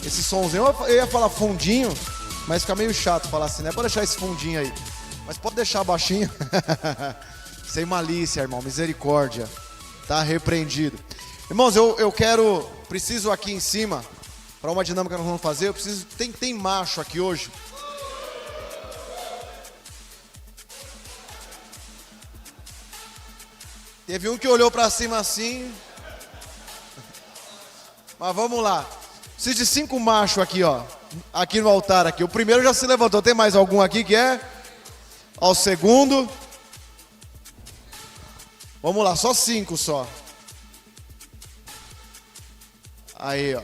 Esse somzinho, eu ia falar fundinho, mas fica meio chato falar assim, né? Pode deixar esse fundinho aí. Mas pode deixar baixinho. Sem malícia, irmão, misericórdia. Tá repreendido. Irmãos, preciso aqui em cima, para uma dinâmica que nós vamos fazer, tem macho aqui hoje. Teve um que olhou para cima assim. Mas vamos lá. Preciso de 5 machos aqui, ó. Aqui no altar aqui. O primeiro já se levantou. Tem mais algum aqui que é? Ó, o segundo. Vamos lá, só 5 só. Aí, ó.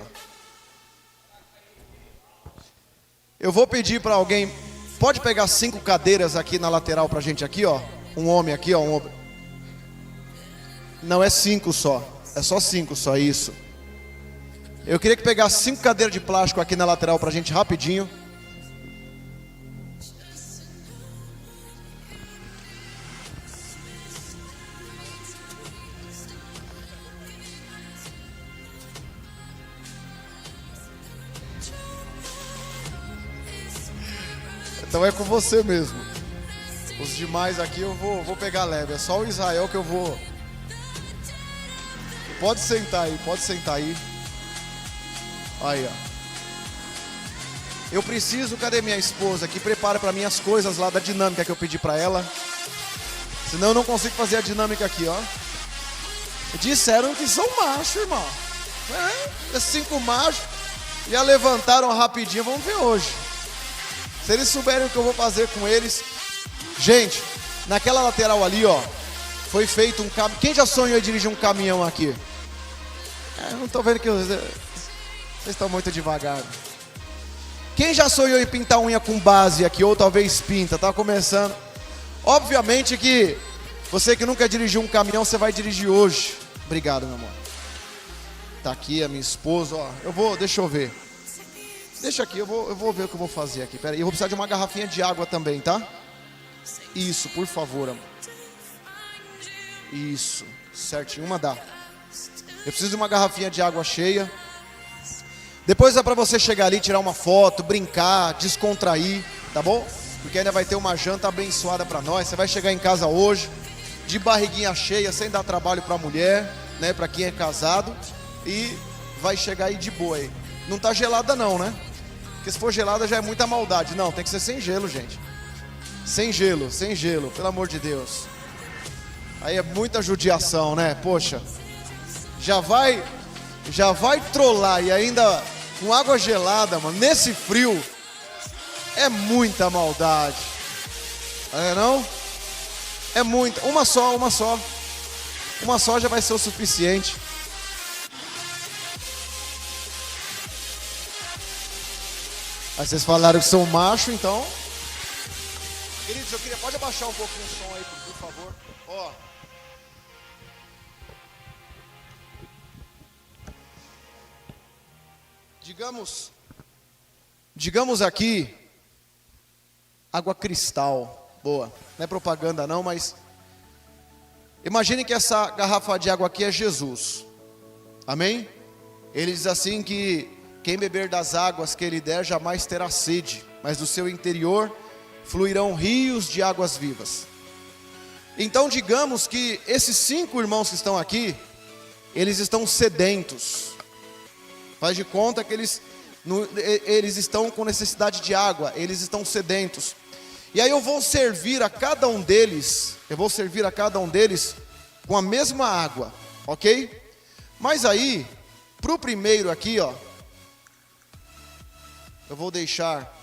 Eu vou pedir para alguém. Pode pegar 5 cadeiras aqui na lateral pra gente aqui, ó. Um homem aqui, ó. Não, é 5 só. É só 5 só, isso. Eu queria que pegasse 5 cadeiras de plástico aqui na lateral pra gente rapidinho. Então é com você mesmo. Os demais aqui eu vou pegar leve. É só o Israel que eu vou. Pode sentar aí, pode sentar aí. Aí, ó. Eu preciso, cadê minha esposa que prepara para mim as coisas lá da dinâmica que eu pedi para ela. Senão eu não consigo fazer a dinâmica aqui, ó. Disseram que são machos, irmão. É 5 machos. Já levantaram rapidinho, vamos ver hoje. Se eles souberem o que eu vou fazer com eles. Gente, naquela lateral ali, ó, foi feito um caminhão. Quem já sonhou em dirigir um caminhão aqui? Não tô vendo que vocês estão muito devagar. Quem já sonhou em pintar unha com base aqui? Ou talvez pinta, tá começando. Obviamente que você que nunca dirigiu um caminhão, você vai dirigir hoje. Obrigado, meu amor. Tá aqui a minha esposa, ó. Deixa eu ver. Deixa aqui, eu vou ver o que eu vou fazer aqui. Pera aí, eu vou precisar de uma garrafinha de água também, tá? Isso, por favor, amor. Isso, certinho, uma dá. Eu preciso de uma garrafinha de água cheia. Depois é pra você chegar ali, tirar uma foto, brincar, descontrair, tá bom? Porque ainda vai ter uma janta abençoada pra nós. Você vai chegar em casa hoje, de barriguinha cheia, sem dar trabalho pra mulher, né? Pra quem é casado. E vai chegar aí de boa aí. Não tá gelada não, né? Porque se for gelada já é muita maldade. Não, tem que ser sem gelo, gente. Sem gelo, pelo amor de Deus. Aí é muita judiação, né? Poxa. Já vai trollar e ainda com água gelada, mano. Nesse frio é muita maldade. É não? É muita. Uma só. Uma só já vai ser o suficiente. Aí vocês falaram que são macho, então. Queridos, pode abaixar um pouquinho o som aí, por favor. Ó. Digamos aqui, água cristal. Boa. Não é propaganda não, mas imagine que essa garrafa de água aqui é Jesus. Amém? Ele diz assim que quem beber das águas que ele der jamais terá sede, mas do seu interior fluirão rios de águas vivas. Então digamos que esses 5 irmãos que estão aqui, eles estão sedentos. Faz de conta que eles estão com necessidade de água, eles estão sedentos. E aí eu vou servir a cada um deles, com a mesma água, ok? Mas aí, para o primeiro aqui, ó, eu vou deixar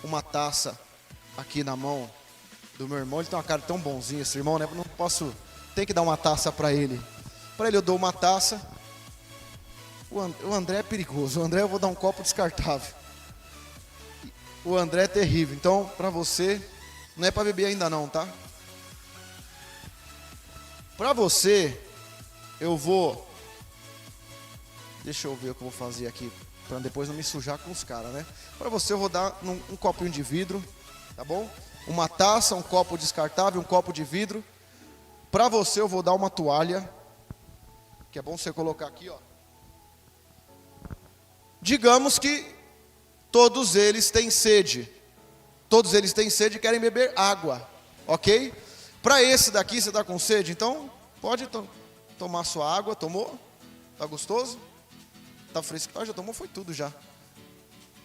uma taça aqui na mão do meu irmão. Ele tem uma cara tão bonzinha, esse irmão, né? Não posso, tem que dar uma taça para ele. Para ele eu dou uma taça. O André é perigoso. O André eu vou dar um copo descartável. O André é terrível. Então, para você, não é para beber ainda não, tá? Para você, eu vou... Deixa eu ver o que eu vou fazer aqui, para depois não me sujar com os caras, né? Para você eu vou dar um copinho de vidro, tá bom? Uma taça, um copo descartável, um copo de vidro. Para você eu vou dar uma toalha, que é bom você colocar aqui, ó. Digamos que todos eles têm sede. Todos eles têm sede e querem beber água, ok? Para esse daqui, você está com sede? Então, pode tomar sua água. Tomou? Está gostoso? Está fresco? Ah, já tomou, foi tudo já.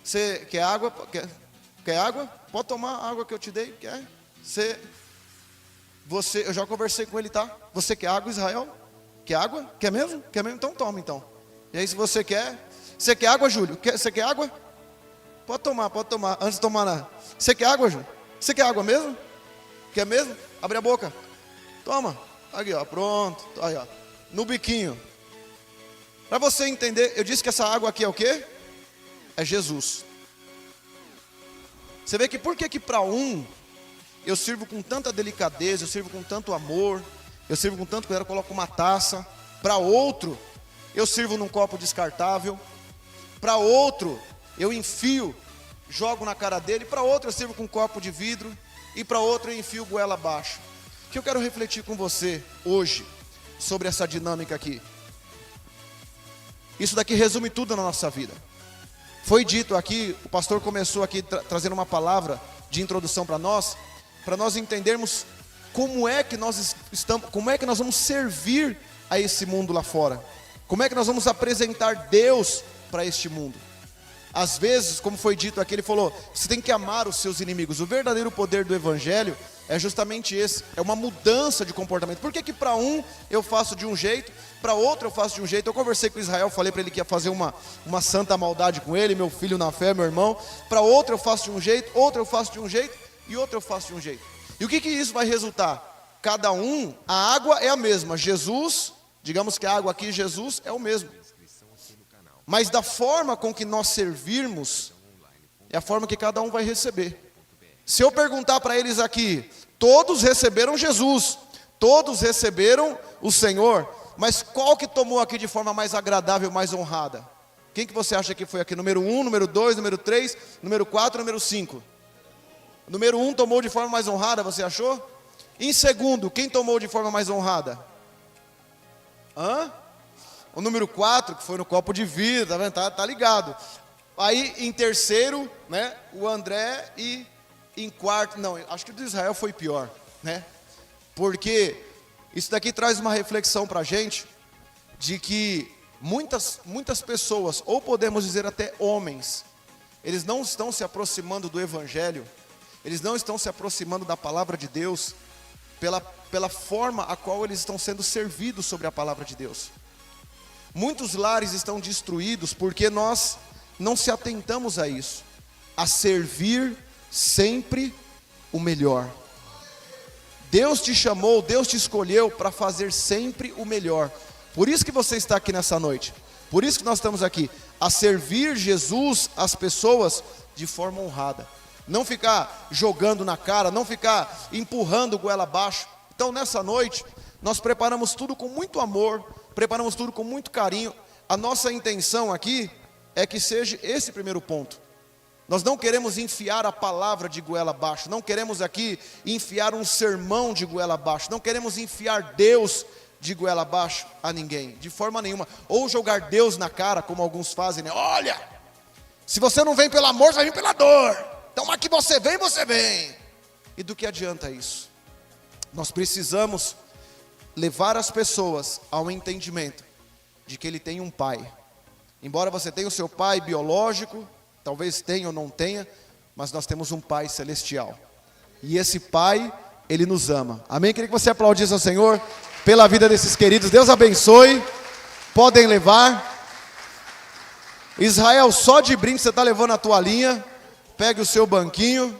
Você quer água? Quer água? Pode tomar a água que eu te dei. Quer? Eu já conversei com ele, tá? Você quer água, Israel? Quer água? Quer mesmo? Quer mesmo? Então toma, então. E aí, se você quer... Você quer água, Júlio? Você quer água? Pode tomar, pode tomar. Antes de tomar nada. Você quer água, Júlio? Você quer água mesmo? Quer mesmo? Abre a boca. Toma. Aqui, ó. Pronto. Aí, ó. No biquinho. Para você entender, eu disse que essa água aqui é o quê? É Jesus. Você vê que por que para um eu sirvo com tanta delicadeza, eu sirvo com tanto amor, eu sirvo com tanto cuidado, eu coloco uma taça. Para outro, eu sirvo num copo descartável. Para outro, eu enfio, jogo na cara dele. Para outro, eu sirvo com um copo de vidro. E para outro, eu enfio goela abaixo. O que eu quero refletir com você hoje sobre essa dinâmica aqui? Isso daqui resume tudo na nossa vida. Foi dito aqui, o pastor começou aqui trazendo uma palavra de introdução para nós entendermos como é que nós estamos, como é que nós vamos servir a esse mundo lá fora. Como é que nós vamos apresentar Deus para este mundo. Às vezes, como foi dito aqui, ele falou, você tem que amar os seus inimigos. O verdadeiro poder do evangelho é justamente esse, é uma mudança de comportamento. Por que que para um eu faço de um jeito, para outro eu faço de um jeito? Eu conversei com Israel, falei para ele que ia fazer uma santa maldade com ele, meu filho na fé, meu irmão. Para outro eu faço de um jeito, outro eu faço de um jeito e outro eu faço de um jeito. E o que que isso vai resultar? Cada um, a água é a mesma, Jesus, digamos que a água aqui, Jesus é o mesmo. Mas da forma com que nós servirmos, é a forma que cada um vai receber. Se eu perguntar para eles aqui, todos receberam Jesus, todos receberam o Senhor, mas qual que tomou aqui de forma mais agradável, mais honrada? Quem que você acha que foi aqui? Número 1, número 2, número 3, número 4, número 5? Número 1 tomou de forma mais honrada, você achou? Em segundo, quem tomou de forma mais honrada? O número 4, que foi no copo de vidro, tá vendo? Tá ligado. Aí em terceiro, né, o André, e em quarto, não, acho que o de Israel foi pior, né? Porque isso daqui traz uma reflexão para a gente, de que muitas pessoas, ou podemos dizer até homens, eles não estão se aproximando do Evangelho, eles não estão se aproximando da palavra de Deus, pela forma a qual eles estão sendo servidos sobre a palavra de Deus. Muitos lares estão destruídos porque nós não se atentamos a isso, a servir sempre o melhor. Deus te chamou, Deus te escolheu para fazer sempre o melhor. Por isso que você está aqui nessa noite, por isso que nós estamos aqui, a servir Jesus às pessoas de forma honrada. Não ficar jogando na cara, não ficar empurrando goela abaixo. Então nessa noite, nós preparamos tudo com muito amor, preparamos tudo com muito carinho. A nossa intenção aqui é que seja esse primeiro ponto. Nós não queremos enfiar a palavra de goela abaixo, não queremos aqui enfiar um sermão de goela abaixo, não queremos enfiar Deus de goela abaixo a ninguém, de forma nenhuma. Ou jogar Deus na cara, como alguns fazem, né? Olha, se você não vem pelo amor, você vai vir pela dor. Então aqui você vem. E do que adianta isso? Nós precisamos levar as pessoas ao entendimento de que ele tem um pai. Embora você tenha o seu pai biológico, talvez tenha ou não tenha, mas nós temos um pai celestial. E esse pai, ele nos ama. Amém? Queria que você aplaudisse ao Senhor pela vida desses queridos. Deus abençoe. Podem levar. Israel, só de brinde você está levando a toalhinha. Pegue o seu banquinho.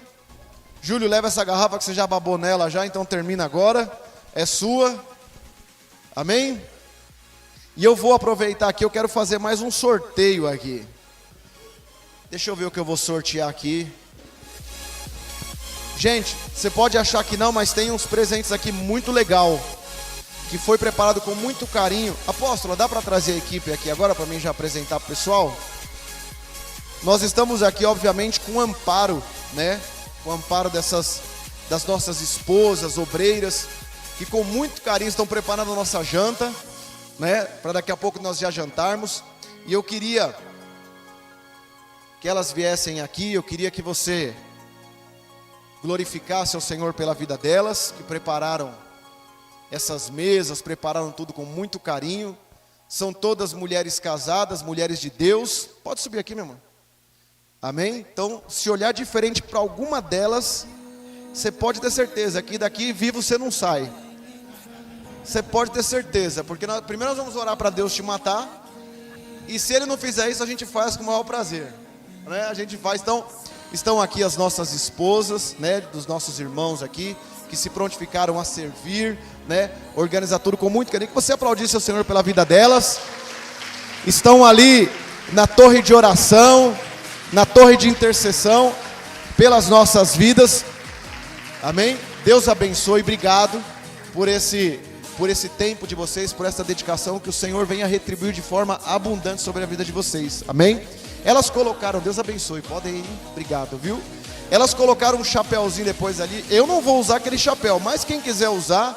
Júlio, leva essa garrafa que você já babou nela já, então termina agora. É sua. Amém? E eu vou aproveitar aqui, eu quero fazer mais um sorteio aqui. Deixa eu ver o que eu vou sortear aqui. Gente, você pode achar que não, mas tem uns presentes aqui muito legal, que foi preparado com muito carinho. Apóstolo, dá para trazer a equipe aqui agora para mim já apresentar para o pessoal? Nós estamos aqui, obviamente, com o amparo, né? O amparo das nossas esposas, obreiras, que com muito carinho estão preparando a nossa janta, né? Para daqui a pouco nós já jantarmos. E eu queria que elas viessem aqui, eu queria que você glorificasse ao Senhor pela vida delas, que prepararam essas mesas, prepararam tudo com muito carinho. São todas mulheres casadas, mulheres de Deus. Pode subir aqui, meu irmão. Amém? Então, se olhar diferente para alguma delas, você pode ter certeza que daqui vivo você não sai. Você pode ter certeza, porque primeiro nós vamos orar para Deus te matar. E se Ele não fizer isso, a gente faz com o maior prazer, né? A gente faz. Então, estão aqui as nossas esposas, né, dos nossos irmãos aqui, que se prontificaram a servir, né, organizar tudo com muito carinho. Que você aplaudisse ao Senhor pela vida delas. Estão ali na torre de oração, na torre de intercessão pelas nossas vidas. Amém? Deus abençoe, obrigado por esse tempo de vocês, por essa dedicação, que o Senhor venha retribuir de forma abundante sobre a vida de vocês. Amém? Elas colocaram, Deus abençoe, podem ir, obrigado, viu? Elas colocaram um chapéuzinho depois ali. Eu não vou usar aquele chapéu, mas quem quiser usar,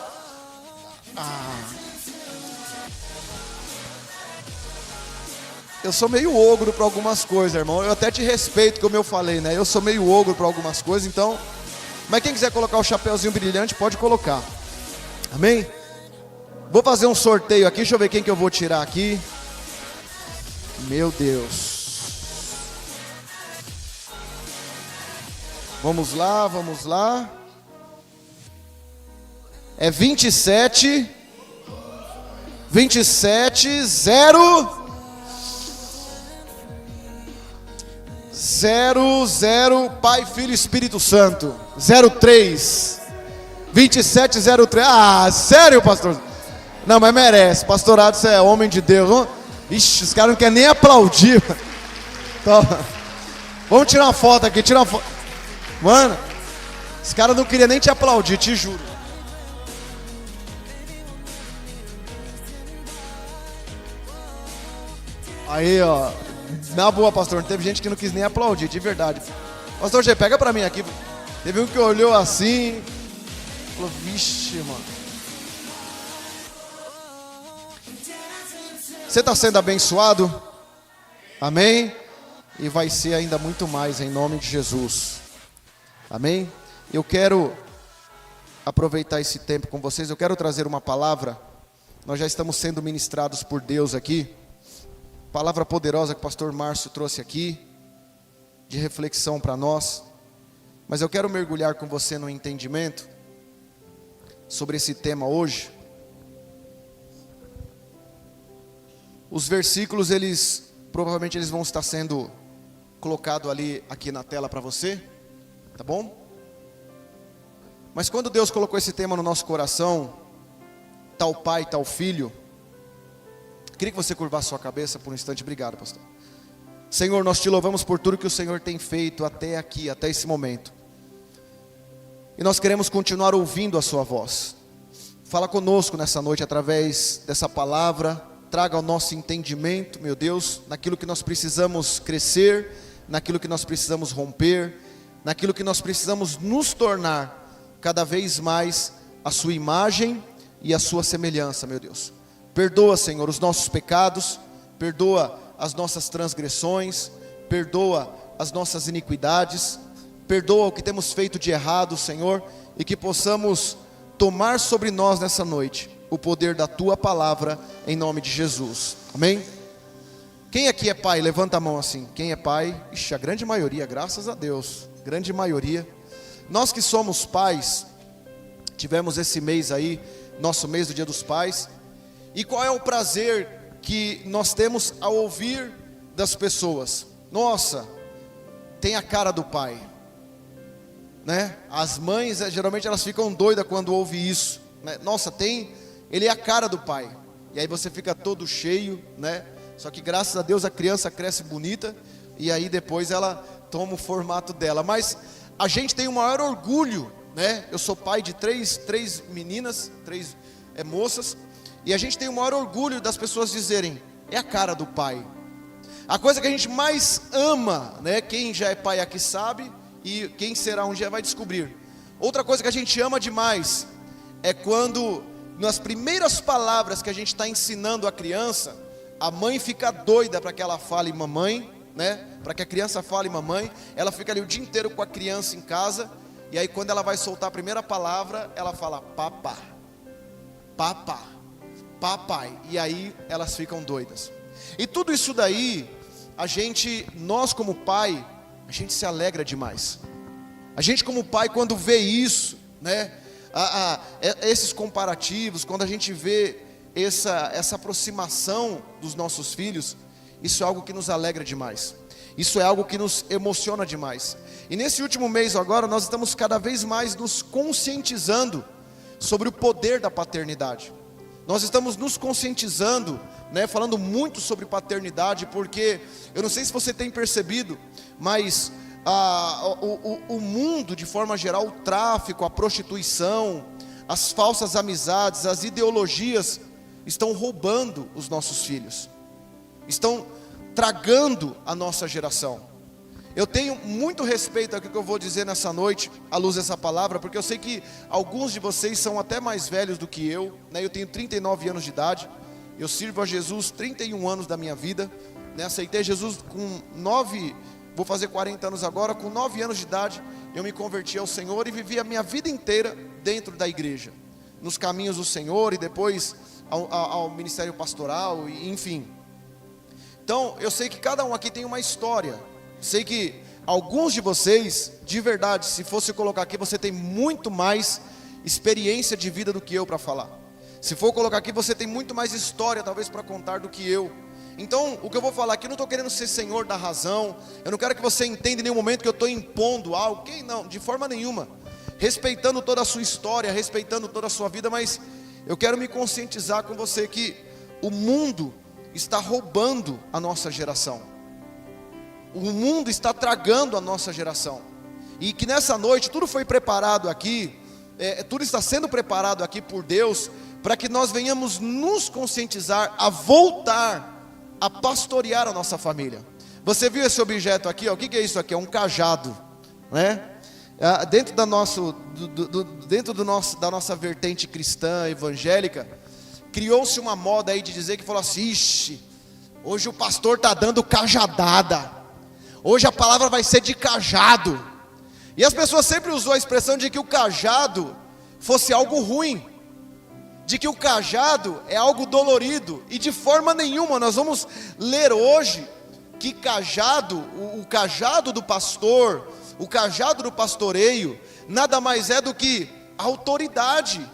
eu sou meio ogro para algumas coisas, irmão. Eu até te respeito, como eu falei, né? Eu sou meio ogro para algumas coisas, então. Mas quem quiser colocar o chapéuzinho brilhante, pode colocar. Amém? Vou fazer um sorteio aqui, deixa eu ver quem que eu vou tirar aqui. Meu Deus. Vamos lá, vamos lá. É 27 00 Pai, Filho e Espírito Santo 03 2703. Ah, sério, pastor? Não, mas merece. Pastorado, você é homem de Deus. Ixi, os caras não querem nem aplaudir. Então, vamos tirar uma foto aqui, tirar uma foto. Mano, os caras não queriam nem te aplaudir, te juro. Aí, ó. Na boa, pastor, teve gente que não quis nem aplaudir, de verdade. Pastor G, pega pra mim aqui. Teve um que olhou assim, falou, vixe, mano. Você está sendo abençoado? Amém? E vai ser ainda muito mais em nome de Jesus. Amém? Eu quero aproveitar esse tempo com vocês. Eu quero trazer uma palavra. Nós já estamos sendo ministrados por Deus aqui. Palavra poderosa que o pastor Márcio trouxe aqui, de reflexão para nós. Mas eu quero mergulhar com você no entendimento sobre esse tema hoje. Os versículos, provavelmente eles vão estar sendo colocados aqui na tela para você, tá bom? Mas quando Deus colocou esse tema no nosso coração, tal pai, tal filho, queria que você curvasse sua cabeça por um instante. Obrigado, pastor. Senhor, nós te louvamos por tudo que o Senhor tem feito até aqui, até esse momento. E nós queremos continuar ouvindo a sua voz. Fala conosco nessa noite através dessa palavra. Traga o nosso entendimento, meu Deus, naquilo que nós precisamos crescer, naquilo que nós precisamos romper, naquilo que nós precisamos nos tornar cada vez mais a sua imagem e a sua semelhança, meu Deus. Perdoa, Senhor, os nossos pecados, perdoa as nossas transgressões, perdoa as nossas iniquidades, perdoa o que temos feito de errado, Senhor, e que possamos tomar sobre nós nessa noite o poder da Tua palavra, em nome de Jesus, amém? Quem aqui é pai? Levanta a mão assim. Quem é pai? Ixi, a grande maioria, graças a Deus, grande maioria. Nós que somos pais, tivemos esse mês aí, nosso mês do Dia dos Pais. E qual é o prazer que nós temos ao ouvir das pessoas? Nossa, tem a cara do pai, né? As mães, geralmente elas ficam doidas quando ouvem isso, né? Nossa, ele é a cara do pai. E aí você fica todo cheio, né? Só que graças a Deus a criança cresce bonita, e aí depois ela toma o formato dela. Mas a gente tem o maior orgulho, né? Eu sou pai de três meninas, três moças. E a gente tem o maior orgulho das pessoas dizerem, é a cara do pai. A coisa que a gente mais ama, né? Quem já é pai aqui sabe, e quem será um dia vai descobrir. Outra coisa que a gente ama demais é quando, nas primeiras palavras que a gente está ensinando a criança, a mãe fica doida para que ela fale mamãe, né? Para que a criança fale mamãe. Ela fica ali o dia inteiro com a criança em casa. E aí quando ela vai soltar a primeira palavra, ela fala papá, papá, papai. E aí elas ficam doidas. E tudo isso daí, nós como pai, a gente se alegra demais. A gente como pai, quando vê isso, né? Esses comparativos, quando a gente vê essa aproximação dos nossos filhos, isso é algo que nos alegra demais. Isso é algo que nos emociona demais. E nesse último mês agora, nós estamos cada vez mais nos conscientizando sobre o poder da paternidade. Nós estamos nos conscientizando, né, falando muito sobre paternidade, porque eu não sei se você tem percebido, mas o mundo de forma geral, o tráfico, a prostituição, as falsas amizades, as ideologias estão roubando os nossos filhos, estão tragando a nossa geração. Eu tenho muito respeito ao que eu vou dizer nessa noite, à luz dessa palavra, porque eu sei que alguns de vocês são até mais velhos do que eu, né? Eu tenho 39 anos de idade, eu sirvo a Jesus 31 anos da minha vida, né? Aceitei Jesus com 9, vou fazer 40 anos agora, com 9 anos de idade, eu me converti ao Senhor e vivi a minha vida inteira dentro da igreja, nos caminhos do Senhor e depois ao ministério pastoral, enfim. Então, eu sei que cada um aqui tem uma história. Sei que alguns de vocês, de verdade, se fosse colocar aqui, você tem muito mais experiência de vida do que eu para falar. Se for colocar aqui, você tem muito mais história, talvez, para contar do que eu. Então, o que eu vou falar aqui, eu não estou querendo ser senhor da razão. Eu não quero que você entenda em nenhum momento que eu estou impondo algo. Não, de forma nenhuma. Respeitando toda a sua história, respeitando toda a sua vida, mas eu quero me conscientizar com você que o mundo está roubando a nossa geração. O mundo está tragando a nossa geração. E que nessa noite tudo foi preparado aqui, tudo está sendo preparado aqui por Deus, para que nós venhamos nos conscientizar a voltar a pastorear a nossa família. Você viu esse objeto aqui? Ó? O que é isso aqui? É um cajado, né? Dentro da nossa vertente cristã, evangélica, criou-se uma moda aí de dizer que falou assim: ixi, hoje o pastor está dando cajadada, hoje a palavra vai ser de cajado. E as pessoas sempre usou a expressão de que o cajado fosse algo ruim, de que o cajado é algo dolorido, e de forma nenhuma. Nós vamos ler hoje que cajado, o cajado do pastor, o cajado do pastoreio, nada mais é do que autoridade.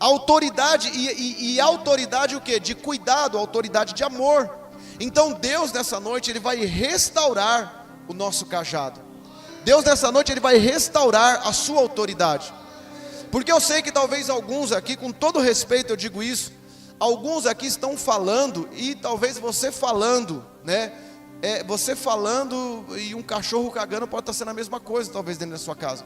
Autoridade, e autoridade o quê? De cuidado, autoridade de amor. Então Deus nessa noite, Ele vai restaurar o nosso cajado. Deus nessa noite, Ele vai restaurar a sua autoridade. Porque eu sei que talvez alguns aqui, com todo respeito eu digo isso, alguns aqui estão falando, e talvez você falando, né? Você falando e um cachorro cagando pode estar sendo a mesma coisa, talvez dentro da sua casa.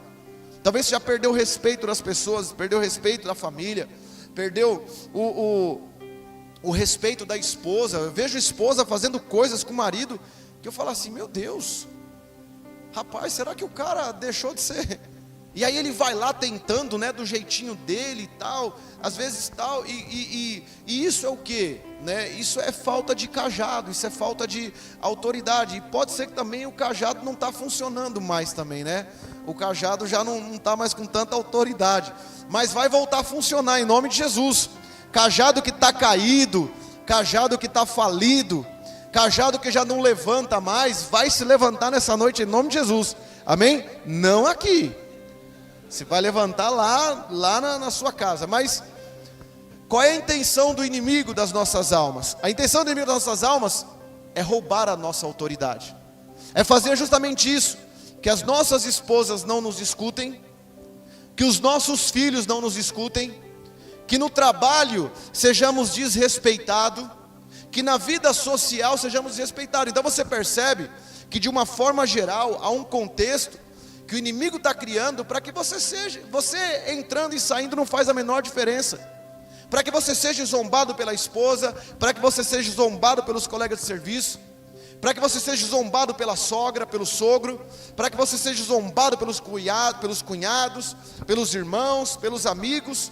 Talvez você já perdeu o respeito das pessoas, perdeu o respeito da família, perdeu o respeito da esposa. Eu vejo esposa fazendo coisas com o marido, que eu falo assim: meu Deus, rapaz, será que o cara deixou de ser? E aí ele vai lá tentando, né, do jeitinho dele e tal, às vezes tal, e isso é o que? Né? Isso é falta de cajado, isso é falta de autoridade. E pode ser que também o cajado não está funcionando mais também, né? O cajado já não está mais com tanta autoridade, mas vai voltar a funcionar em nome de Jesus. Cajado que está caído, cajado que está falido, cajado que já não levanta mais, vai se levantar nessa noite em nome de Jesus, amém? Não aqui, você vai levantar lá na sua casa. Mas qual é a intenção do inimigo das nossas almas? A intenção do inimigo das nossas almas é roubar a nossa autoridade, é fazer justamente isso, que as nossas esposas não nos escutem, que os nossos filhos não nos escutem, que no trabalho sejamos desrespeitados, que na vida social sejamos desrespeitados. Então você percebe que de uma forma geral há um contexto que o inimigo está criando para que você entrando e saindo não faz a menor diferença, para que você seja zombado pela esposa, para que você seja zombado pelos colegas de serviço, para que você seja zombado pela sogra, pelo sogro, para que você seja zombado pelos cunhados, pelos irmãos, pelos amigos.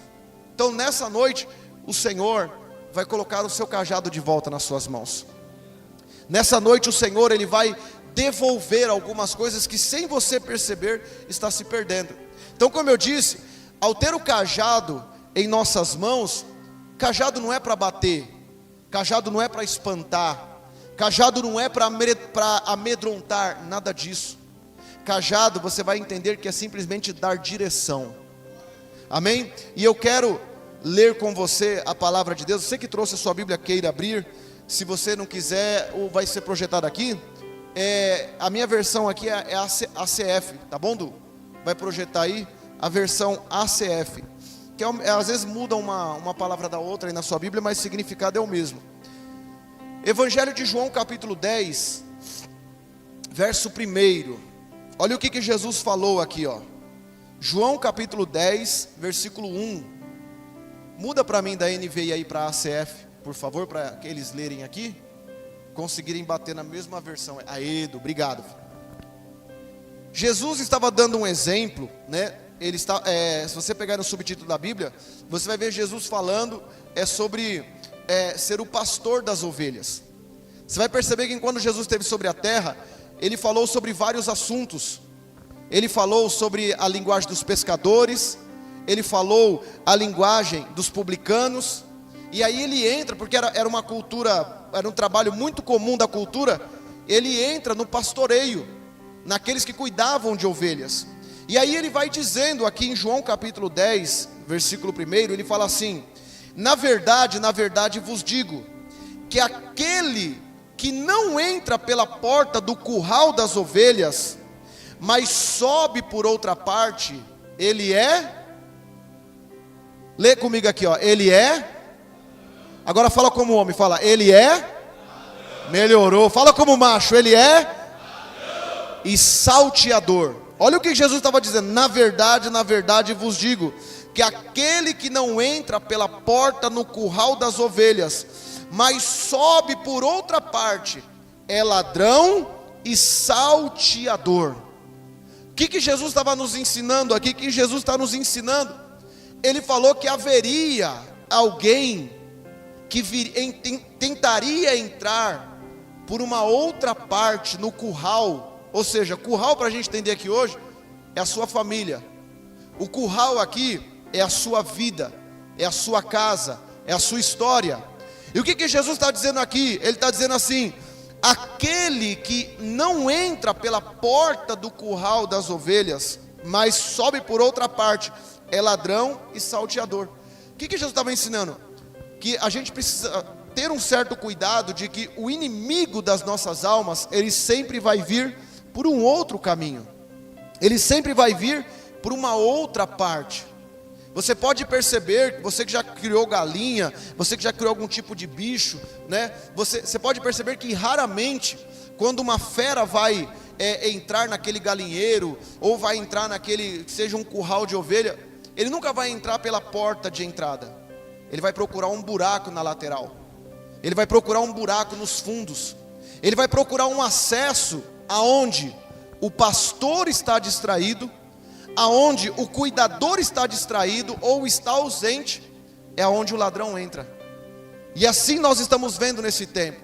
Então nessa noite o Senhor vai colocar o seu cajado de volta nas suas mãos. Nessa noite o Senhor, Ele vai devolver algumas coisas que sem você perceber está se perdendo. Então, como eu disse, ao ter o cajado em nossas mãos, cajado não é para bater, cajado não é para espantar, cajado não é para amedrontar, nada disso. Cajado você vai entender que é simplesmente dar direção. Amém? E eu quero ler com você a palavra de Deus. Você que trouxe a sua Bíblia, queira abrir. Se você não quiser, ou vai ser projetado aqui, a minha versão aqui é ACF, tá bom, Du? Vai projetar aí a versão ACF, que às vezes muda uma palavra da outra aí na sua Bíblia, mas o significado é o mesmo. Evangelho de João capítulo 10, verso 1. Olha o que Jesus falou aqui, ó. João capítulo 10, versículo 1. Muda para mim da NVI aí para ACF, por favor, para que eles lerem aqui, conseguirem bater na mesma versão. Aedo, obrigado. Jesus estava dando um exemplo, né? Ele está, se você pegar no subtítulo da Bíblia, você vai ver Jesus falando sobre ser o pastor das ovelhas. Você vai perceber que quando Jesus esteve sobre a terra, Ele falou sobre vários assuntos. Ele falou sobre a linguagem dos pescadores, Ele falou a linguagem dos publicanos. E aí Ele entra, porque era uma cultura, era um trabalho muito comum da cultura. Ele entra no pastoreio, naqueles que cuidavam de ovelhas. E aí Ele vai dizendo aqui em João capítulo 10, versículo 1, Ele fala assim: na verdade vos digo, que aquele que não entra pela porta do curral das ovelhas, mas sobe por outra parte, ele é... Lê comigo aqui, ó. Ele é... Agora fala como homem, fala, ele é... Melhorou. Fala como macho, ele é... E salteador. Olha o que Jesus estava dizendo: na verdade vos digo, que aquele que não entra pela porta no curral das ovelhas, mas sobe por outra parte, é ladrão e salteador. O que Jesus estava nos ensinando aqui? O que Jesus está nos ensinando? Ele falou que haveria alguém que tentaria entrar por uma outra parte no curral. Ou seja, curral, para a gente entender aqui hoje, é a sua família. O curral aqui é a sua vida, é a sua casa, é a sua história. E o que Jesus está dizendo aqui? Ele está dizendo assim: aquele que não entra pela porta do curral das ovelhas, mas sobe por outra parte, é ladrão e salteador. O que Jesus estava ensinando? Que a gente precisa ter um certo cuidado de que o inimigo das nossas almas, ele sempre vai vir por um outro caminho. Ele sempre vai vir por uma outra parte. Você pode perceber, você que já criou galinha, você que já criou algum tipo de bicho, né? Você pode perceber que raramente, quando uma fera vai entrar naquele galinheiro, ou vai entrar naquele, que seja um curral de ovelha, ele nunca vai entrar pela porta de entrada. Ele vai procurar um buraco na lateral. Ele vai procurar um buraco nos fundos. Ele vai procurar um acesso aonde o pastor está distraído, aonde o cuidador está distraído ou está ausente, é aonde o ladrão entra. E assim nós estamos vendo nesse tempo,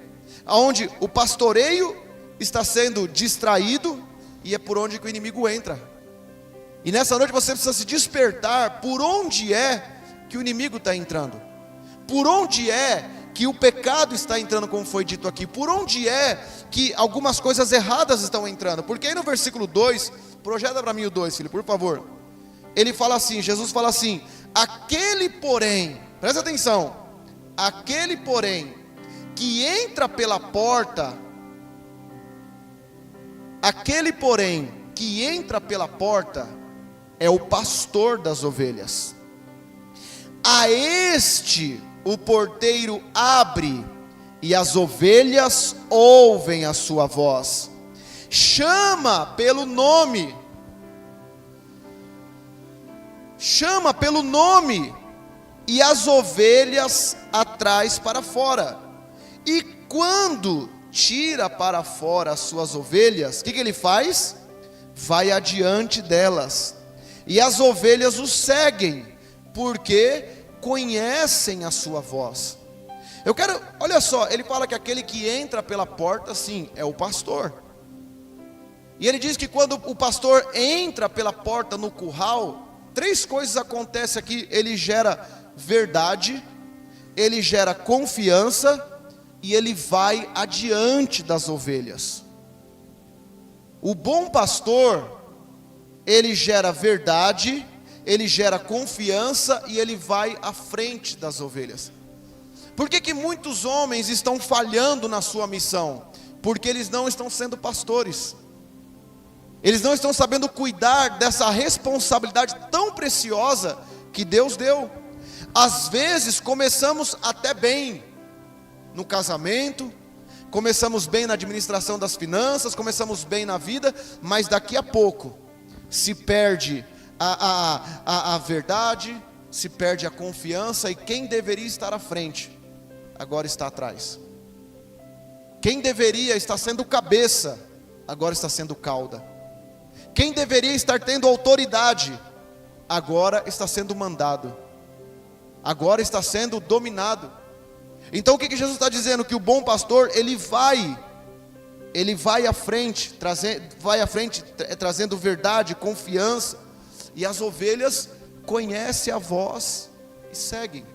aonde o pastoreio está sendo distraído, e é por onde que o inimigo entra. E nessa noite você precisa se despertar por onde é que o inimigo está entrando, por onde é que o pecado está entrando, como foi dito aqui, por onde é que algumas coisas erradas estão entrando. Porque aí no versículo 2, projeta para mim o 2, filho, por favor. Ele fala assim, Jesus fala assim: aquele porém, presta atenção, aquele porém que entra pela porta, aquele porém que entra pela porta é o pastor das ovelhas. A este o porteiro abre, e as ovelhas ouvem a sua voz. Chama pelo nome, e as ovelhas atrai para fora. E quando tira para fora as suas ovelhas, o que ele faz? Vai adiante delas, e as ovelhas o seguem, porque conhecem a sua voz. Olha só, ele fala que aquele que entra pela porta, sim, é o pastor. E ele diz que quando o pastor entra pela porta no curral, 3 coisas acontecem aqui. Ele gera verdade, ele gera confiança e ele vai adiante das ovelhas. O bom pastor, ele gera verdade, ele gera confiança e ele vai à frente das ovelhas. Por que muitos homens estão falhando na sua missão? Porque eles não estão sendo pastores. Eles não estão sabendo cuidar dessa responsabilidade tão preciosa que Deus deu. Às vezes começamos até bem no casamento, começamos bem na administração das finanças, começamos bem na vida, mas daqui a pouco se perde a verdade, se perde a confiança, e quem deveria estar à frente, agora está atrás. Quem deveria estar sendo cabeça, agora está sendo cauda. Quem deveria estar tendo autoridade, agora está sendo mandado, agora está sendo dominado. Então o que Jesus está dizendo? Que o bom pastor, ele vai à frente, trazendo verdade, confiança, e as ovelhas conhecem a voz e seguem.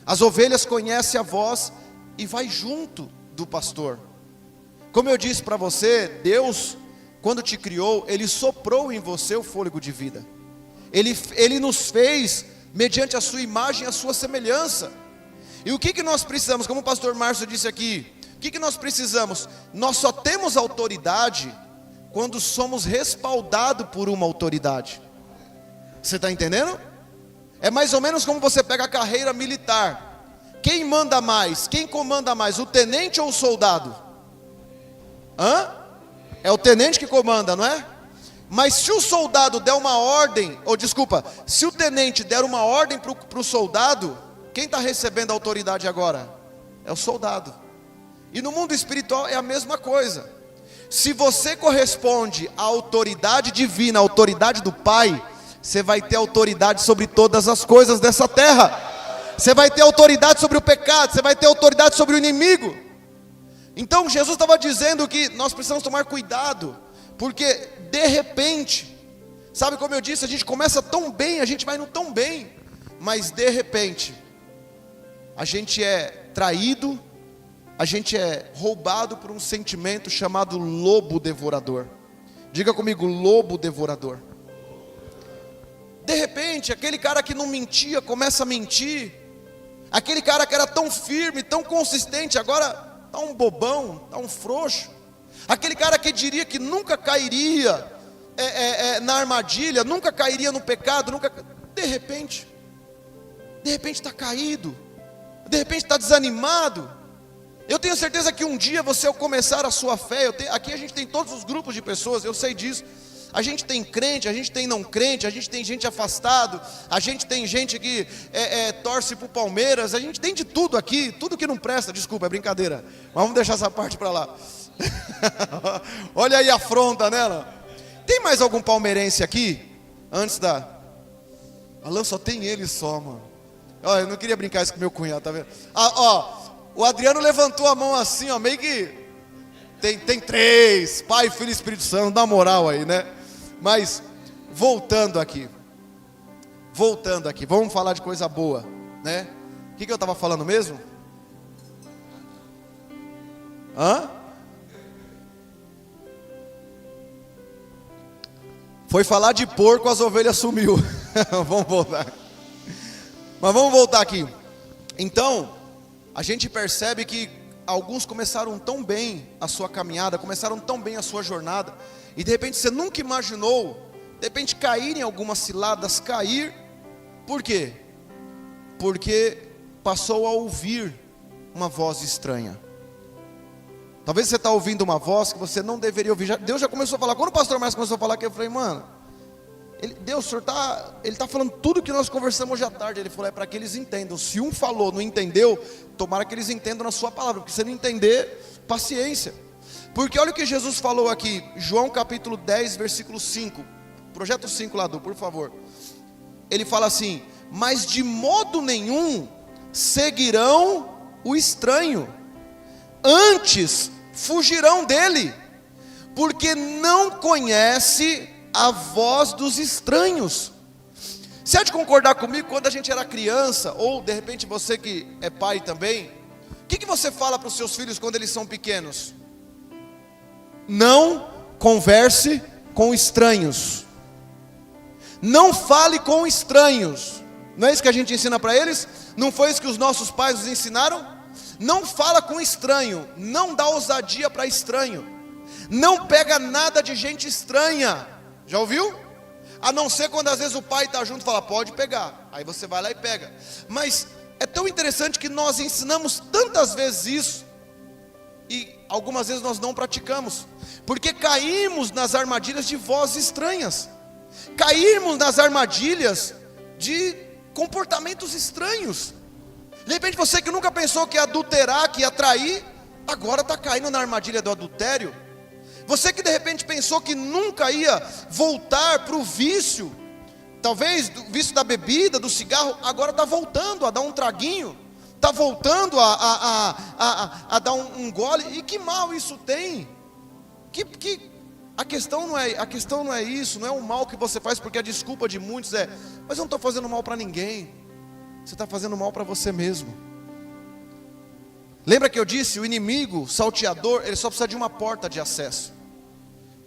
As ovelhas conhecem a voz e vai junto do pastor. Como eu disse para você, Deus, quando te criou, Ele soprou em você o fôlego de vida. Ele nos fez mediante a sua imagem e a sua semelhança. E o que nós precisamos? Como o pastor Márcio disse aqui, o que nós precisamos? Nós só temos autoridade quando somos respaldados por uma autoridade. Você está entendendo? É mais ou menos como você pega a carreira militar. Quem manda mais? Quem comanda mais? O tenente ou o soldado? É o tenente que comanda, não é? Mas se o soldado der uma ordem, se o tenente der uma ordem para o soldado, quem está recebendo a autoridade agora? É o soldado. E no mundo espiritual é a mesma coisa. Se você corresponde à autoridade divina, à autoridade do Pai, você vai ter autoridade sobre todas as coisas dessa terra. Você vai ter autoridade sobre o pecado, você vai ter autoridade sobre o inimigo. Então Jesus estava dizendo que nós precisamos tomar cuidado, porque de repente, sabe como eu disse, a gente começa tão bem, a gente vai no tão bem, mas de repente, a gente é traído, a gente é roubado por um sentimento chamado lobo devorador. Diga comigo, lobo devorador. De repente, aquele cara que não mentia, começa a mentir. Aquele cara que era tão firme, tão consistente, agora está um bobão, está um frouxo. Aquele cara que diria que nunca cairia na armadilha, nunca cairia no pecado, de repente está caído, de repente está desanimado. Eu tenho certeza que um dia você, ao começar a sua fé, aqui a gente tem todos os grupos de pessoas, eu sei disso. A gente tem crente, a gente tem não crente, a gente tem gente afastado, a gente tem gente que torce para o Palmeiras, a gente tem de tudo aqui, tudo que não presta, desculpa, é brincadeira, mas vamos deixar essa parte para lá. Olha aí a afronta nela. Tem mais algum palmeirense aqui? Antes da... Alan, só tem ele só, mano. Olha, eu não queria brincar isso com meu cunhado, tá vendo? O Adriano levantou a mão assim, ó, meio que... Tem 3, Pai, Filho e Espírito Santo, dá moral aí, né? Mas, voltando aqui, vamos falar de coisa boa, né? O que eu estava falando mesmo? Foi falar de porco, as ovelhas sumiu. Vamos voltar. Mas vamos voltar aqui. Então, a gente percebe que alguns começaram tão bem a sua caminhada, começaram tão bem a sua jornada, e de repente você nunca imaginou, de repente cair em algumas ciladas, por quê? Porque passou a ouvir uma voz estranha. Talvez você está ouvindo uma voz que você não deveria ouvir. Deus já começou a falar. Quando o pastor Márcio começou a falar, que eu falei, mano, Deus, o senhor está falando tudo que nós conversamos hoje à tarde. Ele falou, é para que eles entendam. Se um falou, não entendeu, tomara que eles entendam na sua palavra, porque se não entender, paciência. Porque olha o que Jesus falou aqui, João capítulo 10, versículo 5, projeto 5 lá, por favor. Ele fala assim, mas de modo nenhum seguirão o estranho, antes fugirão dele, porque não conhece a voz dos estranhos. Você há de concordar comigo, quando a gente era criança, ou de repente você que é pai também, o que você fala para os seus filhos quando eles são pequenos? Não converse com estranhos. Não fale com estranhos. Não é isso que a gente ensina para eles? Não foi isso que os nossos pais nos ensinaram? Não fala com estranho, não dá ousadia para estranho, não pega nada de gente estranha. Já ouviu? A não ser quando às vezes o pai está junto e fala, pode pegar. Aí você vai lá e pega. Mas é tão interessante que nós ensinamos tantas vezes isso, e algumas vezes nós não praticamos, porque caímos nas armadilhas de vozes estranhas, caímos nas armadilhas de comportamentos estranhos. De repente você que nunca pensou que ia adulterar, que ia trair, agora está caindo na armadilha do adultério. Você que de repente pensou que nunca ia voltar para o vício, talvez do vício da bebida, do cigarro, agora está voltando a dar um traguinho, está voltando a dar um gole. E que mal isso tem? A questão não é isso, não é o mal que você faz, porque a desculpa de muitos é, mas eu não estou fazendo mal para ninguém. Você está fazendo mal para você mesmo. Lembra que eu disse, o inimigo, salteador, ele só precisa de uma porta de acesso.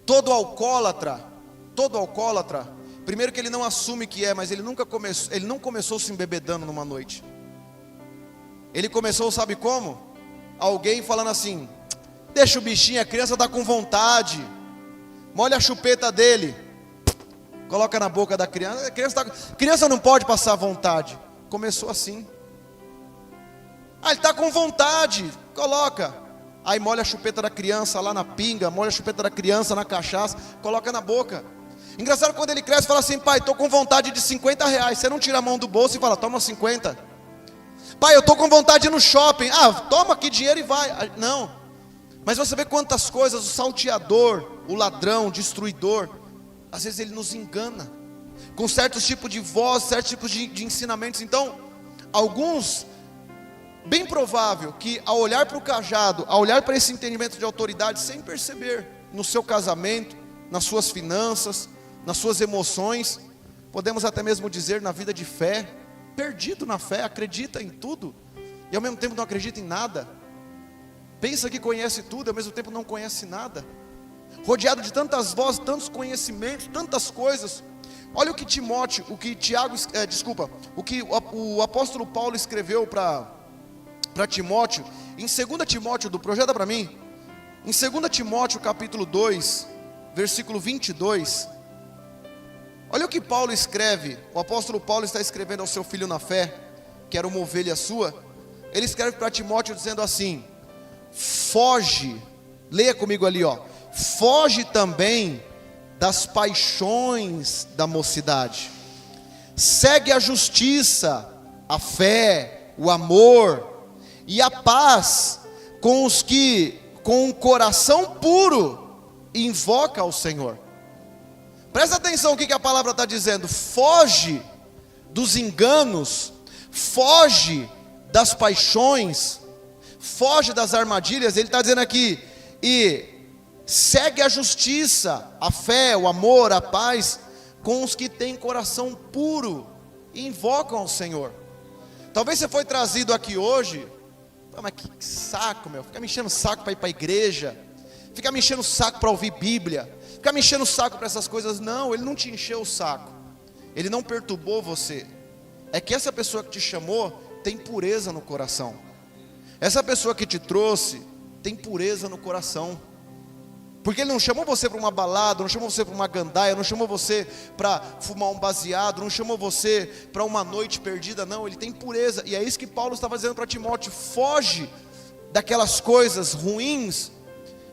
Todo alcoólatra, primeiro que ele não assume que é, mas ele não começou se embebedando numa noite. Ele começou, sabe como? Alguém falando assim, deixa o bichinho, a criança está com vontade, molha a chupeta dele, coloca na boca da criança, criança não pode passar vontade. Começou assim. Ele está com vontade, coloca. Aí molha a chupeta da criança lá na pinga, molha a chupeta da criança na cachaça, coloca na boca. Engraçado quando ele cresce, fala assim, pai, estou com vontade de 50 reais. Você não tira a mão do bolso e fala, toma 50. Pai, eu estou com vontade de ir no shopping. Toma aqui dinheiro e vai. Não. Mas você vê quantas coisas, o salteador, o ladrão, o destruidor, às vezes ele nos engana com certos tipos de voz, certos tipos de ensinamentos. Então, alguns, bem provável que ao olhar para o cajado, ao olhar para esse entendimento de autoridade, sem perceber, no seu casamento, nas suas finanças, nas suas emoções, podemos até mesmo dizer na vida de fé, perdido na fé, acredita em tudo, e ao mesmo tempo não acredita em nada, pensa que conhece tudo, e ao mesmo tempo não conhece nada, rodeado de tantas vozes, tantos conhecimentos, tantas coisas. Olha o que o apóstolo Paulo escreveu para Timóteo, em 2 Timóteo, projeta para mim, em 2 Timóteo capítulo 2, versículo 22, olha o que Paulo escreve. O apóstolo Paulo está escrevendo ao seu filho na fé, que era uma ovelha sua. Ele escreve para Timóteo dizendo assim, foge, leia comigo ali, foge também das paixões da mocidade, segue a justiça, a fé, o amor e a paz com os que com um coração puro invoca ao Senhor. Presta atenção o que a palavra está dizendo. Foge dos enganos, foge das paixões, foge das armadilhas. Ele está dizendo aqui, e segue a justiça, a fé, o amor, a paz com os que têm coração puro e invocam ao Senhor. Talvez você foi trazido aqui hoje, mas que saco, fica me enchendo o saco para ir para a igreja, fica me enchendo o saco para ouvir Bíblia, fica me enchendo o saco para essas coisas. Não, ele não te encheu o saco, ele não perturbou você. É que essa pessoa que te chamou tem pureza no coração. Essa pessoa que te trouxe tem pureza no coração. Porque ele não chamou você para uma balada, não chamou você para uma gandaia, não chamou você para fumar um baseado, não chamou você para uma noite perdida, não, ele tem pureza. E é isso que Paulo estava dizendo para Timóteo, foge daquelas coisas ruins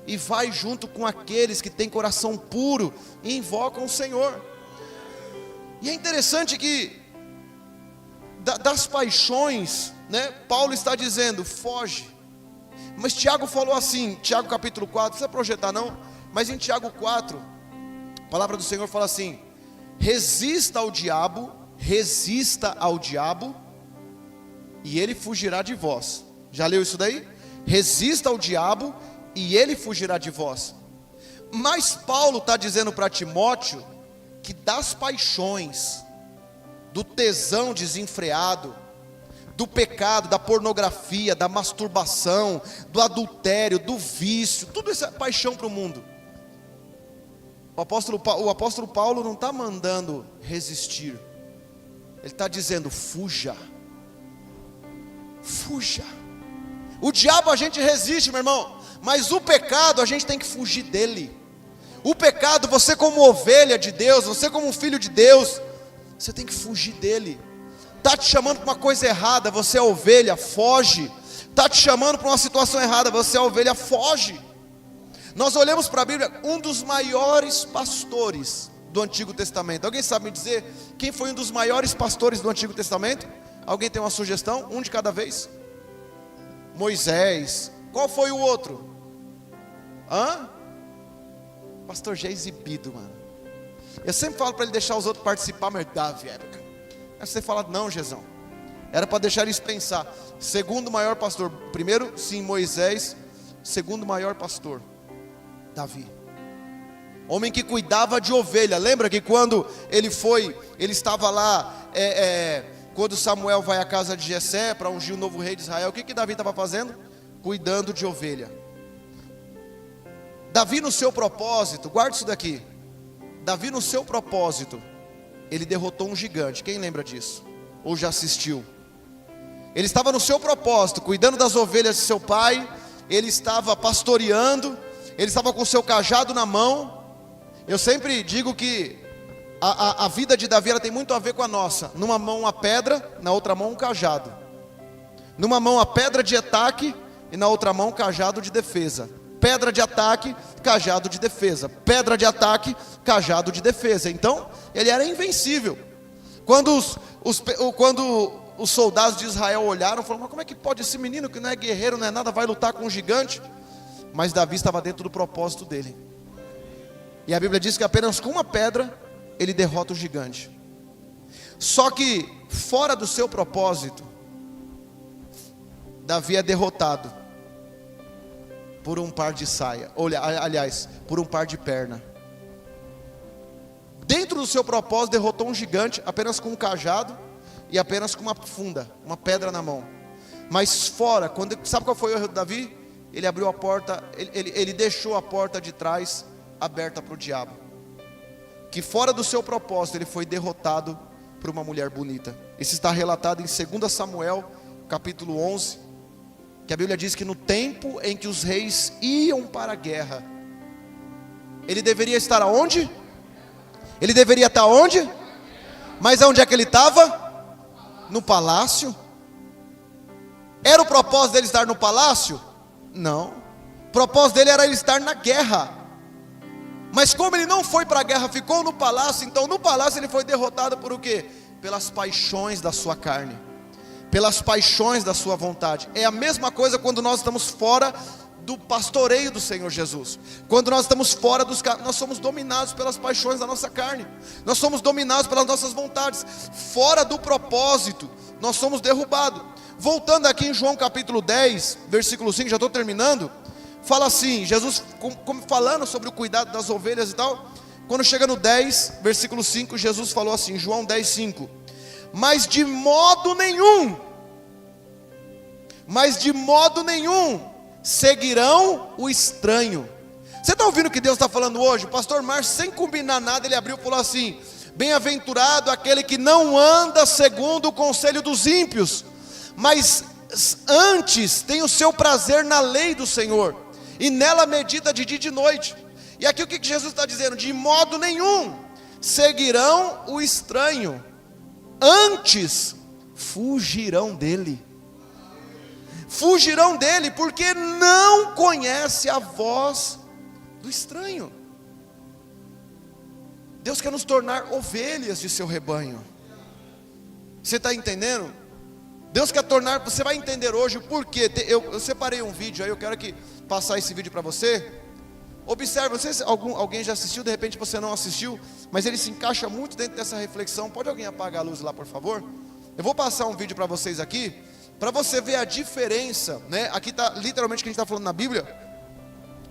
e vai junto com aqueles que têm coração puro e invocam o Senhor. E é interessante que das paixões, Paulo está dizendo, foge. Mas Tiago falou assim, Tiago capítulo 4, não precisa projetar não, mas em Tiago 4, a palavra do Senhor fala assim, resista ao diabo, e ele fugirá de vós. Já leu isso daí? Resista ao diabo e ele fugirá de vós. Mas Paulo está dizendo para Timóteo que das paixões, do tesão desenfreado, do pecado, da pornografia, da masturbação, do adultério, do vício, tudo isso é paixão para o mundo. O apóstolo Paulo não está mandando resistir, ele está dizendo fuja. Fuja. O diabo a gente resiste, meu irmão, mas o pecado a gente tem que fugir dele. O pecado, você como ovelha de Deus, você como um filho de Deus, você tem que fugir dele. Está te chamando para uma coisa errada, você é ovelha, foge. Está te chamando para uma situação errada, você é ovelha, foge. Nós olhamos para a Bíblia, um dos maiores pastores do Antigo Testamento. Alguém sabe me dizer quem foi um dos maiores pastores do Antigo Testamento? Alguém tem uma sugestão? Um de cada vez? Moisés. Qual foi o outro? Pastor já é exibido, mano. Eu sempre falo para ele deixar os outros participar, mas Davi, época. Aí você fala, não, Jezão. Era para deixar eles pensar. Segundo maior pastor. Primeiro, sim, Moisés. Segundo maior pastor, Davi. Homem que cuidava de ovelha. Lembra que quando ele estava lá, quando Samuel vai à casa de Jessé para ungir o novo rei de Israel, o que Davi estava fazendo? Cuidando de ovelha. Davi no seu propósito, guarda isso daqui. Davi no seu propósito, ele derrotou um gigante. Quem lembra disso? Ou já assistiu? Ele estava no seu propósito, cuidando das ovelhas de seu pai. Ele estava pastoreando. Ele estava com o seu cajado na mão. Eu sempre digo que a vida de Davi ela tem muito a ver com a nossa. Numa mão uma pedra, na outra mão um cajado. Numa mão a pedra de ataque e na outra mão um cajado de defesa. Pedra de ataque, cajado de defesa. Pedra de ataque, cajado de defesa. Então, ele era invencível. Quando os soldados de Israel olharam, falaram, mas como é que pode esse menino que não é guerreiro, não é nada, vai lutar com um gigante? Mas Davi estava dentro do propósito dele. E a Bíblia diz que apenas com uma pedra, ele derrota o gigante. Só que, fora do seu propósito, Davi é derrotado por um par de saia, aliás, por um par de perna. Dentro do seu propósito, derrotou um gigante apenas com um cajado e apenas com uma funda, uma pedra na mão. Mas fora, sabe qual foi o erro de Davi? Ele abriu a porta, ele deixou a porta de trás aberta para o diabo. Que fora do seu propósito, ele foi derrotado por uma mulher bonita. Isso está relatado em 2 Samuel, capítulo 11. Que a Bíblia diz que no tempo em que os reis iam para a guerra, ele deveria estar aonde? Ele deveria estar onde? Mas aonde é que ele estava? No palácio. Era o propósito dele estar no palácio? Não. O propósito dele era ele estar na guerra. Mas como ele não foi para a guerra, ficou no palácio, então no palácio ele foi derrotado por o quê? Pelas paixões da sua carne, pelas paixões da sua vontade. É a mesma coisa quando nós estamos fora do pastoreio do Senhor Jesus. Quando nós estamos fora nós somos dominados pelas paixões da nossa carne. Nós somos dominados pelas nossas vontades. Fora do propósito, nós somos derrubados. Voltando aqui em João capítulo 10, versículo 5, já estou terminando. Fala assim, Jesus falando sobre o cuidado das ovelhas e tal. Quando chega no 10, versículo 5, Jesus falou assim, João 10, 5. Mas de modo nenhum seguirão o estranho. Você está ouvindo o que Deus está falando hoje? O pastor Márcio, sem combinar nada, ele abriu e falou assim: bem-aventurado aquele que não anda segundo o conselho dos ímpios, mas antes tem o seu prazer na lei do Senhor, e nela medita de dia e de noite. E aqui o que Jesus está dizendo? De modo nenhum seguirão o estranho, antes fugirão dele. Fugirão dele porque não conhece a voz do estranho. Deus quer nos tornar ovelhas de seu rebanho. Você está entendendo? Deus quer tornar, você vai entender hoje o porquê. Eu separei um vídeo aí, eu quero passar esse vídeo para você. Observe, não sei se alguém já assistiu, de repente você não assistiu, mas ele se encaixa muito dentro dessa reflexão. Pode alguém apagar a luz lá, por favor? Eu vou passar um vídeo para vocês aqui, para você ver a diferença, né? Aqui está literalmente o que a gente está falando na Bíblia.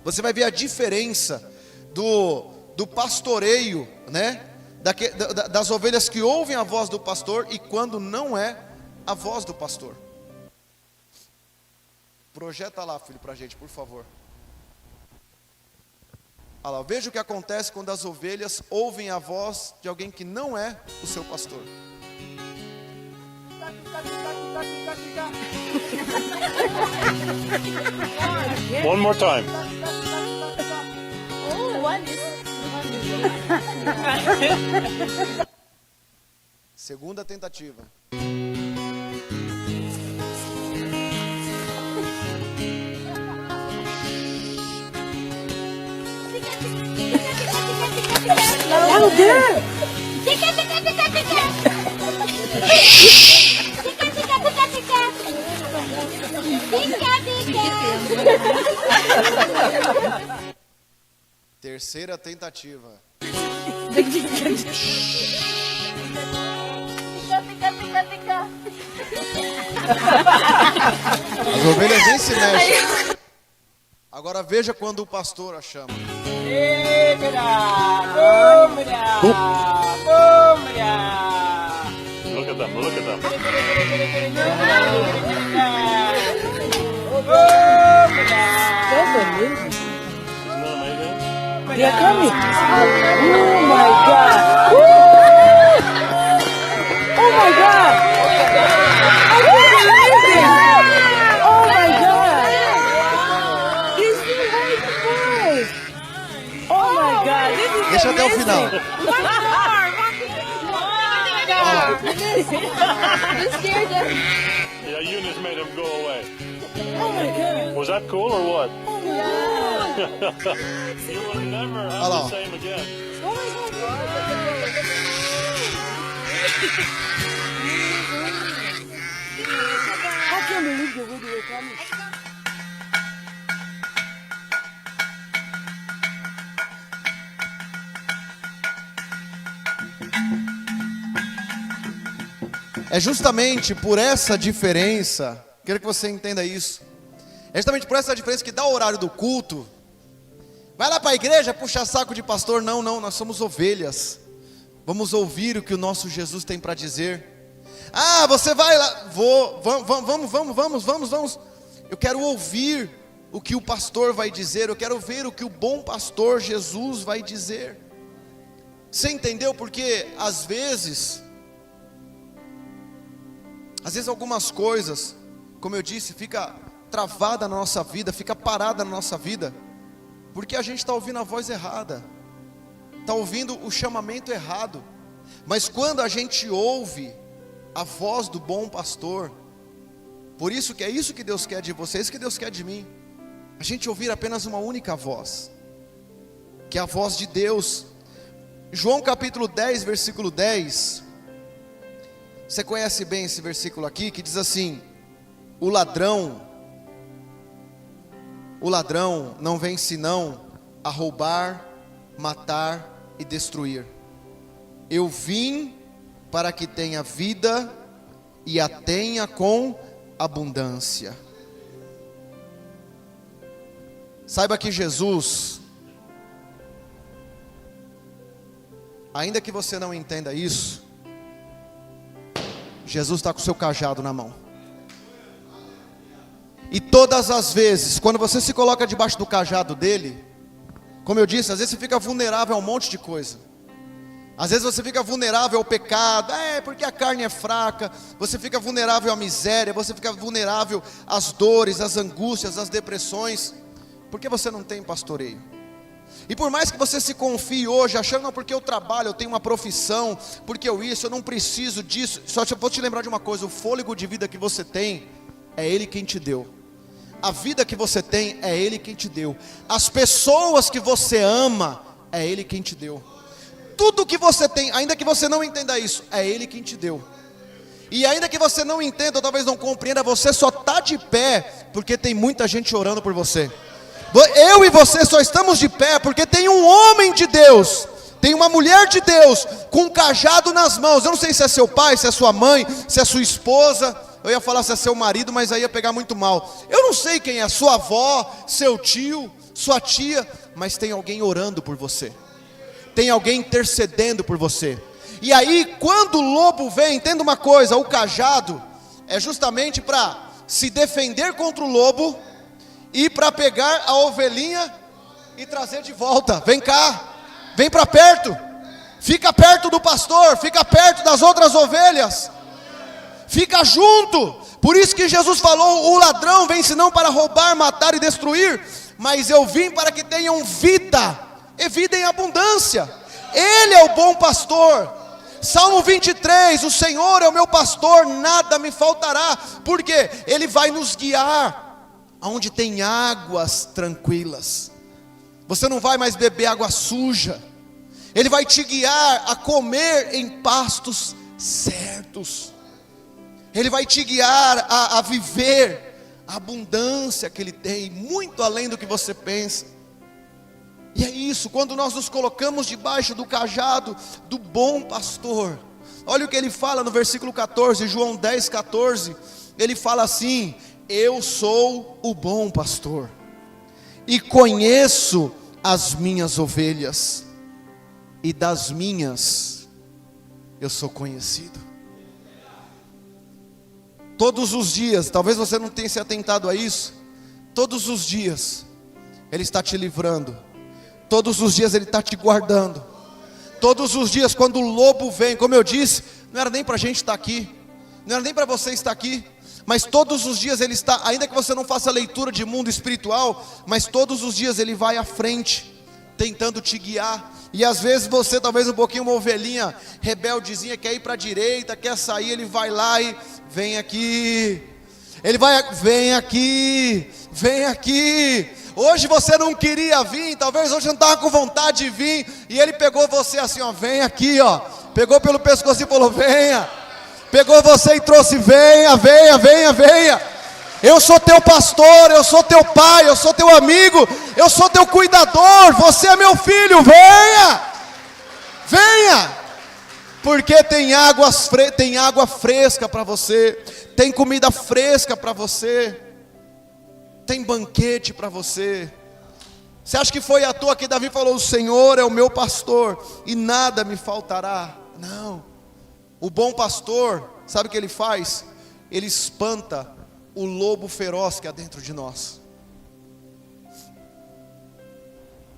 Você vai ver a diferença do pastoreio, né? Das ovelhas que ouvem a voz do pastor e quando não é a voz do pastor. Projeta lá, filho, para a gente, por favor. Olha lá, veja o que acontece quando as ovelhas ouvem a voz de alguém que não é o seu pastor. One more time. Oh, one is. Segunda tentativa. Louder! Terceira tentativa. As ovelhas nem se mexem. Agora veja quando o pastor a chama. Look at them, look at them. Isn't that amazing? They are coming. Oh my God. Woo! Oh my God. I can't believe it. Oh my God. This is right. Oh my God. This is Deixa até o final. You scared them. Yeah, Eunice made him go away. Oh my God. Was that cool or what? Oh my God. You will never have Hello. the same again. Oh my God. I can't believe the way they were coming. É justamente por essa diferença, quero que você entenda isso. É justamente por essa diferença que dá o horário do culto. Vai lá para a igreja puxar saco de pastor. Não, nós somos ovelhas. Vamos ouvir o que o nosso Jesus tem para dizer. Ah, você vai lá, vamos. Eu quero ouvir o que o pastor vai dizer. Eu quero ver o que o bom pastor Jesus vai dizer. Você entendeu? Porque às vezes algumas coisas, como eu disse, fica travada na nossa vida, fica parada na nossa vida, porque a gente está ouvindo a voz errada, está ouvindo o chamamento errado. Mas quando a gente ouve a voz do bom pastor, por isso que é isso que Deus quer de você, é isso que Deus quer de mim, a gente ouvir apenas uma única voz, que é a voz de Deus. João capítulo 10, versículo 10, você conhece bem esse versículo aqui, que diz assim: o ladrão não vem senão a roubar, matar e destruir. Eu vim para que tenha vida e a tenha com abundância. Saiba que Jesus, ainda que você não entenda isso, Jesus está com o seu cajado na mão. E todas as vezes, quando você se coloca debaixo do cajado dele, como eu disse, às vezes você fica vulnerável a um monte de coisa. Às vezes você fica vulnerável ao pecado, porque a carne é fraca. Você fica vulnerável à miséria, você fica vulnerável às dores, às angústias, às depressões, porque você não tem pastoreio. E por mais que você se confie hoje, achando, não, porque eu trabalho, eu tenho uma profissão, porque eu não preciso disso. Só vou te lembrar de uma coisa: o fôlego de vida que você tem, é Ele quem te deu. A vida que você tem, é Ele quem te deu. As pessoas que você ama, é Ele quem te deu. Tudo que você tem, ainda que você não entenda isso, é Ele quem te deu. E ainda que você não entenda, ou talvez não compreenda, você só está de pé, porque tem muita gente orando por você. Eu e você só estamos de pé porque tem um homem de Deus, tem uma mulher de Deus com um cajado nas mãos. Eu não sei se é seu pai, se é sua mãe, se é sua esposa. Eu ia falar se é seu marido, mas aí ia pegar muito mal. Eu não sei quem é, sua avó, seu tio, sua tia, mas tem alguém orando por você. Tem alguém intercedendo por você. E aí, quando o lobo vem, entenda uma coisa, o cajado é justamente para se defender contra o lobo e para pegar a ovelhinha e trazer de volta. Vem cá, vem para perto, fica perto do pastor, fica perto das outras ovelhas, fica junto. Por isso que Jesus falou, o ladrão vem senão para roubar, matar e destruir, mas eu vim para que tenham vida, e vida em abundância. Ele é o bom pastor. Salmo 23, o Senhor é o meu pastor, nada me faltará, porque Ele vai nos guiar aonde tem águas tranquilas. Você não vai mais beber água suja. Ele vai te guiar a comer em pastos certos. Ele vai te guiar a viver a abundância que Ele tem, muito além do que você pensa. E é isso, quando nós nos colocamos debaixo do cajado do bom pastor. Olha o que ele fala no versículo 14, João 10, 14. Ele fala assim: eu sou o bom pastor, e conheço as minhas ovelhas, e das minhas eu sou conhecido. Todos os dias, talvez você não tenha se atentado a isso, todos os dias Ele está te livrando, todos os dias Ele está te guardando, todos os dias quando o lobo vem, como eu disse, não era nem para a gente estar aqui, não era nem para você estar aqui, mas todos os dias Ele está, ainda que você não faça leitura de mundo espiritual, mas todos os dias Ele vai à frente, tentando te guiar. E às vezes você, talvez um pouquinho uma ovelhinha rebeldezinha, quer ir para a direita, quer sair, Ele vai lá e vem aqui, Ele vai, vem aqui, vem aqui. Hoje você não queria vir, talvez hoje não estava com vontade de vir, e Ele pegou você assim, ó, vem aqui, ó, pegou pelo pescoço e falou, venha, pegou você e trouxe, venha, venha, venha, venha. Eu sou teu pastor, eu sou teu pai, eu sou teu amigo, eu sou teu cuidador, você é meu filho, venha, venha, porque tem água fresca para você, tem comida fresca para você, tem banquete para você. Você acha que foi à toa que Davi falou, o Senhor é o meu pastor e nada me faltará? Não, o bom pastor, sabe o que ele faz? Ele espanta o lobo feroz que há dentro de nós.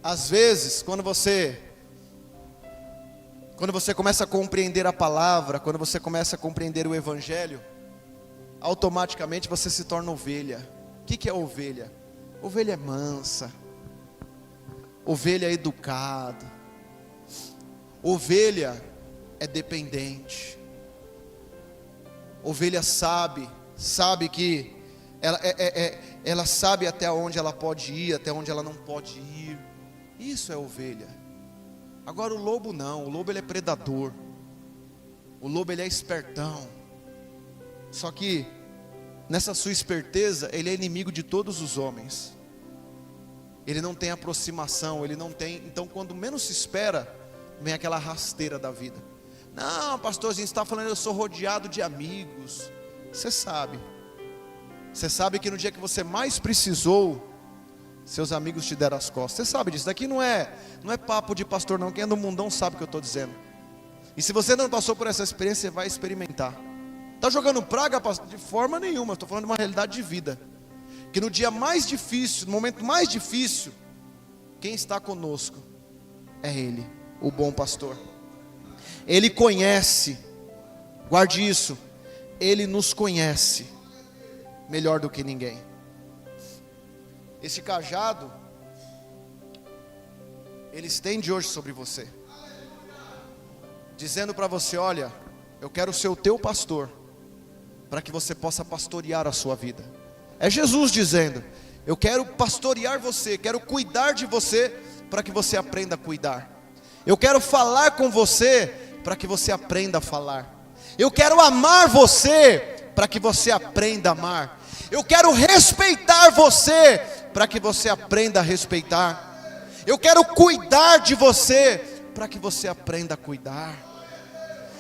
Às vezes, quando você começa a compreender a palavra, quando você começa a compreender o evangelho, automaticamente você se torna ovelha. O que é ovelha? Ovelha é mansa, ovelha é educada, ovelha é dependente, ovelha sabe que ela sabe até onde ela pode ir, até onde ela não pode ir. Isso é ovelha. Agora o lobo não, o lobo ele é predador, o lobo ele é espertão. Só que nessa sua esperteza, ele é inimigo de todos os homens. Ele não tem aproximação, ele não tem. Então quando menos se espera, vem aquela rasteira da vida. Não, pastorzinho, você está falando, eu sou rodeado de amigos. Você sabe que no dia que você mais precisou, seus amigos te deram as costas. Você sabe disso, daqui não é papo de pastor não, quem é do mundão sabe o que eu estou dizendo. E se você não passou por essa experiência, você vai experimentar. Está jogando praga, pastor? De forma nenhuma, estou falando de uma realidade de vida. Que no dia mais difícil, no momento mais difícil, quem está conosco é Ele, o bom pastor. Ele conhece, guarde isso, Ele nos conhece melhor do que ninguém. Esse cajado, Ele estende hoje sobre você, dizendo para você, olha, eu quero ser o teu pastor, para que você possa pastorear a sua vida. É Jesus dizendo, eu quero pastorear você, quero cuidar de você, para que você aprenda a cuidar. Eu quero falar com você, para que você aprenda a falar. Eu quero amar você, para que você aprenda a amar. Eu quero respeitar você, para que você aprenda a respeitar. Eu quero cuidar de você, para que você aprenda a cuidar.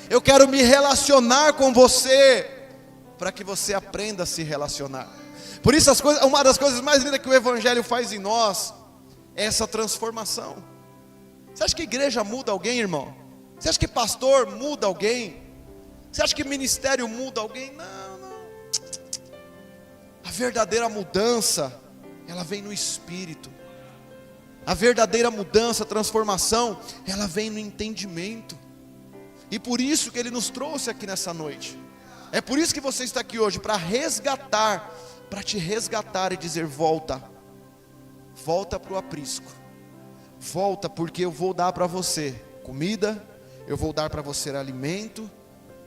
Eu quero me relacionar com você, para que você aprenda a se relacionar. Por isso uma das coisas mais lindas que o Evangelho faz em nós é essa transformação. Você acha que igreja muda alguém, irmão? Você acha que pastor muda alguém? Você acha que ministério muda alguém? Não, não. A verdadeira mudança, ela vem no Espírito. A verdadeira mudança, transformação, ela vem no entendimento. E por isso que Ele nos trouxe aqui nessa noite. É por isso que você está aqui hoje, para resgatar, para te resgatar e dizer: volta, volta para o aprisco, volta, porque eu vou dar para você comida, eu vou dar para você alimento,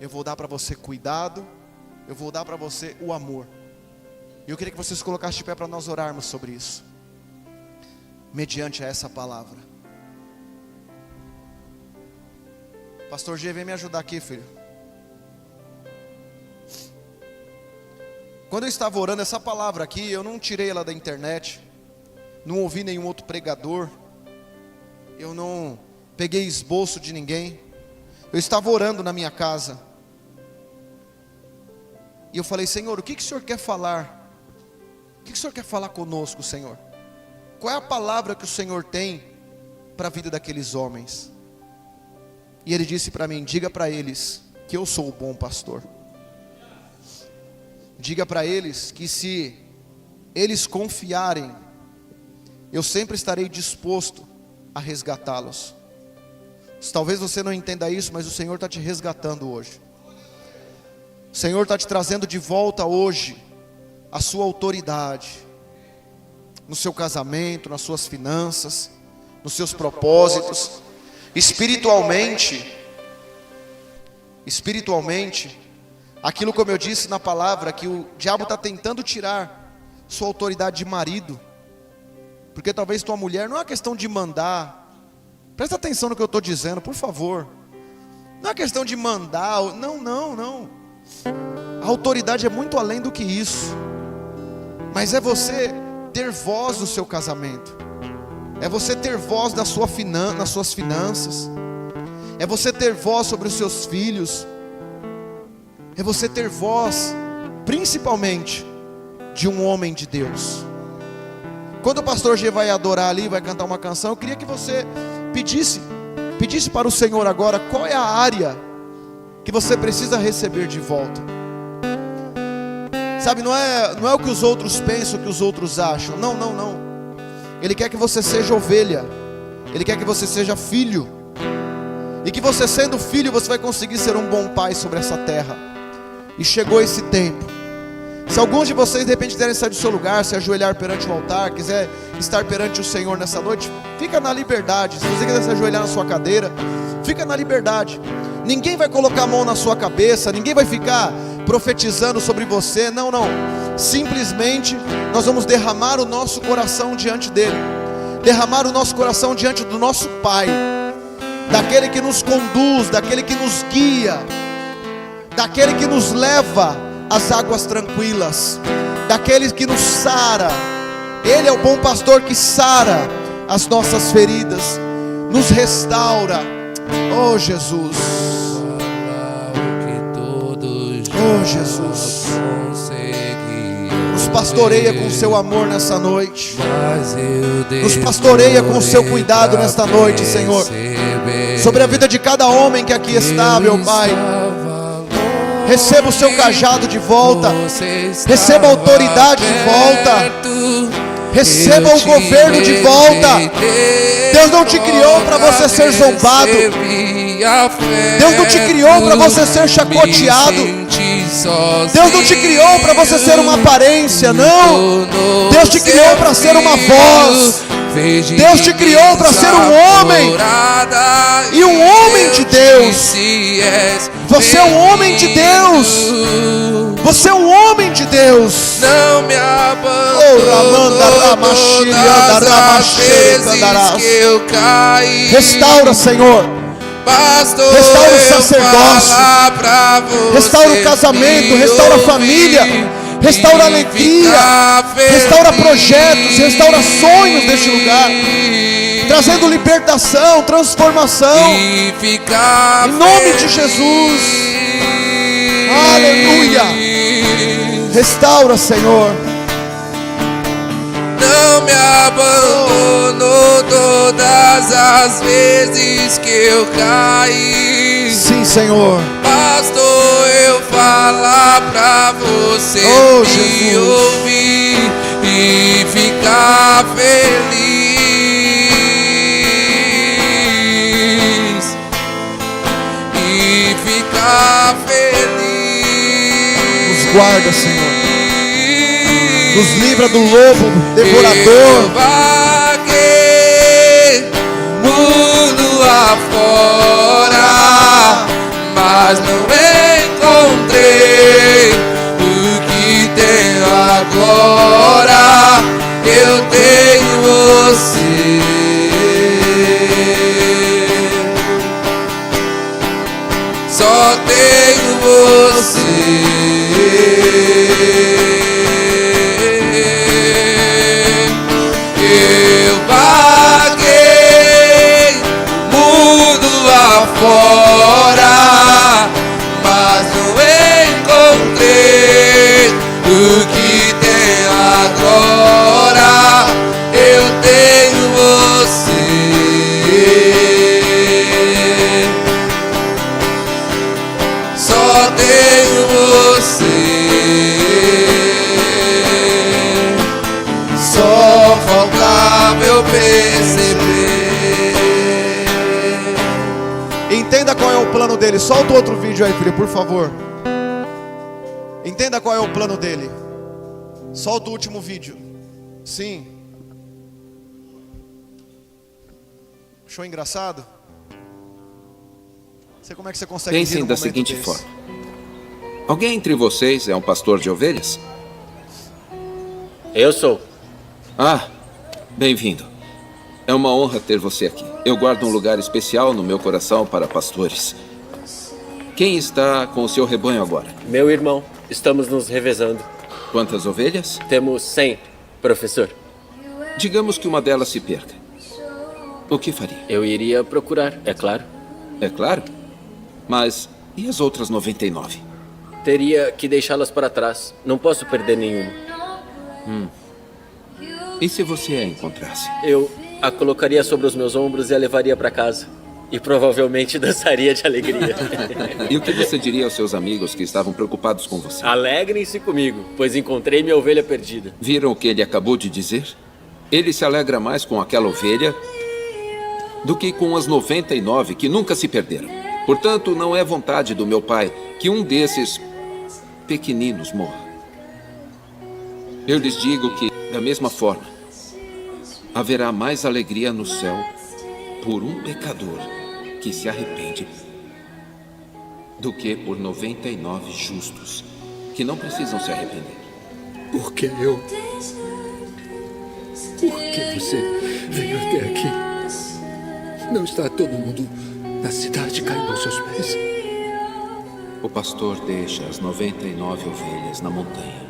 eu vou dar para você cuidado, eu vou dar para você o amor. E eu queria que vocês colocassem de pé para nós orarmos sobre isso, mediante essa palavra. Pastor G, vem me ajudar aqui, filho. Quando eu estava orando essa palavra aqui, eu não tirei ela da internet, não ouvi nenhum outro pregador, eu não peguei esboço de ninguém. Eu estava orando na minha casa, e eu falei: Senhor, o que o Senhor quer falar? O que o Senhor quer falar conosco, Senhor? Qual é a palavra que o Senhor tem para a vida daqueles homens? E Ele disse para mim: diga para eles que eu sou o bom pastor. Diga para eles que se eles confiarem, eu sempre estarei disposto a resgatá-los. Talvez você não entenda isso, mas o Senhor está te resgatando hoje. O Senhor está te trazendo de volta hoje a sua autoridade, no seu casamento, nas suas finanças, nos seus propósitos. Espiritualmente, aquilo, como eu disse na palavra, que o diabo está tentando tirar sua autoridade de marido, porque talvez tua mulher, não é uma questão de mandar, presta atenção no que eu estou dizendo, por favor, não é questão de mandar, não, a autoridade é muito além do que isso, mas é você ter voz no seu casamento, é você ter voz nas suas finanças, é você ter voz sobre os seus filhos, é você ter voz, principalmente, de um homem de Deus. Quando o pastor G vai adorar ali, vai cantar uma canção, eu queria que você pedisse para o Senhor agora, qual é a área que você precisa receber de volta. Sabe, não é o que os outros pensam, o que os outros acham, não. Ele quer que você seja ovelha, Ele quer que você seja filho, e que você, sendo filho, você vai conseguir ser um bom pai sobre essa terra. E chegou esse tempo. Se alguns de vocês de repente quiserem sair do seu lugar, se ajoelhar perante o altar, quiser estar perante o Senhor nessa noite, fica na liberdade. Se você quiser se ajoelhar na sua cadeira, fica na liberdade. Ninguém vai colocar a mão na sua cabeça, ninguém vai ficar profetizando sobre você, não. Simplesmente nós vamos derramar o nosso coração diante dele, derramar o nosso coração diante do nosso Pai, daquele que nos conduz, daquele que nos guia, daquele que nos leva às águas tranquilas, daquele que nos sara. Ele é o bom pastor que sara as nossas feridas, nos restaura. Oh Jesus, oh Jesus, nos pastoreia com o seu amor nessa noite, nos pastoreia com o seu cuidado nesta noite, Senhor, sobre a vida de cada homem que aqui está, meu Pai. Receba o seu cajado de volta, receba a autoridade de volta, receba o governo de volta. Deus não te criou para você ser zombado, Deus não te criou para você ser chacoteado, Deus não te criou para você ser uma aparência, não. Deus te criou para ser uma voz, Deus te criou para ser um homem, e um homem de Deus. Você é um homem de Deus, você é um homem de Deus. Não me abandono todas as vezes que eu caí. Restaura, Senhor, restaura o sacerdócio, restaura o casamento, restaura a família, restaura a alegria, restaura projetos, restaura sonhos deste lugar, trazendo libertação, transformação, em nome de Jesus. Aleluia. Restaura, Senhor. Não me abandonou todas as vezes que eu caí. Sim, Senhor. Bastou eu falar pra você me Jesus. ouvir e ficar feliz. E ficar feliz. Nos guarda, Senhor. Nos livra do lobo devorador. Eu vaguei mundo afora, mas não encontrei o que tenho agora. Eu tenho você. Só tenho você. Eu vaguei mundo afora, mas não encontrei o que tenho agora. Eu tenho você. Só tenho você. Só faltava eu perceber. Entenda qual é o plano dele. Solta o outro vídeo aí, filho, por favor. Entenda qual é o plano dele. Solta o último vídeo. Sim. Achou engraçado? Sei como é que você consegue rir Pensem num da momento seguinte desse. forma: alguém entre vocês é um pastor de ovelhas? Eu sou. Ah, bem-vindo. É uma honra ter você aqui. Eu guardo um lugar especial no meu coração para pastores. Quem está com o seu rebanho agora? Meu irmão. Estamos nos revezando. Quantas ovelhas? Temos 100, professor. Digamos que uma delas se perca. O que faria? Eu iria procurar, é claro. É claro. Mas e as outras 99? Teria que deixá-las para trás. Não posso perder nenhuma. E se você a encontrasse? Eu a colocaria sobre os meus ombros e a levaria para casa. E provavelmente dançaria de alegria. E o que você diria aos seus amigos que estavam preocupados com você? Alegrem-se comigo, pois encontrei minha ovelha perdida. Viram o que ele acabou de dizer? Ele se alegra mais com aquela ovelha do que com as 99 que nunca se perderam. Portanto, não é vontade do meu pai que um desses pequeninos morra. Eu lhes digo que, da mesma forma, haverá mais alegria no céu por um pecador que se arrepende do que por 99 justos que não precisam se arrepender. Por que eu? Por que você veio até aqui? Não está todo mundo na cidade caindo aos seus pés? O pastor deixa as 99 ovelhas na montanha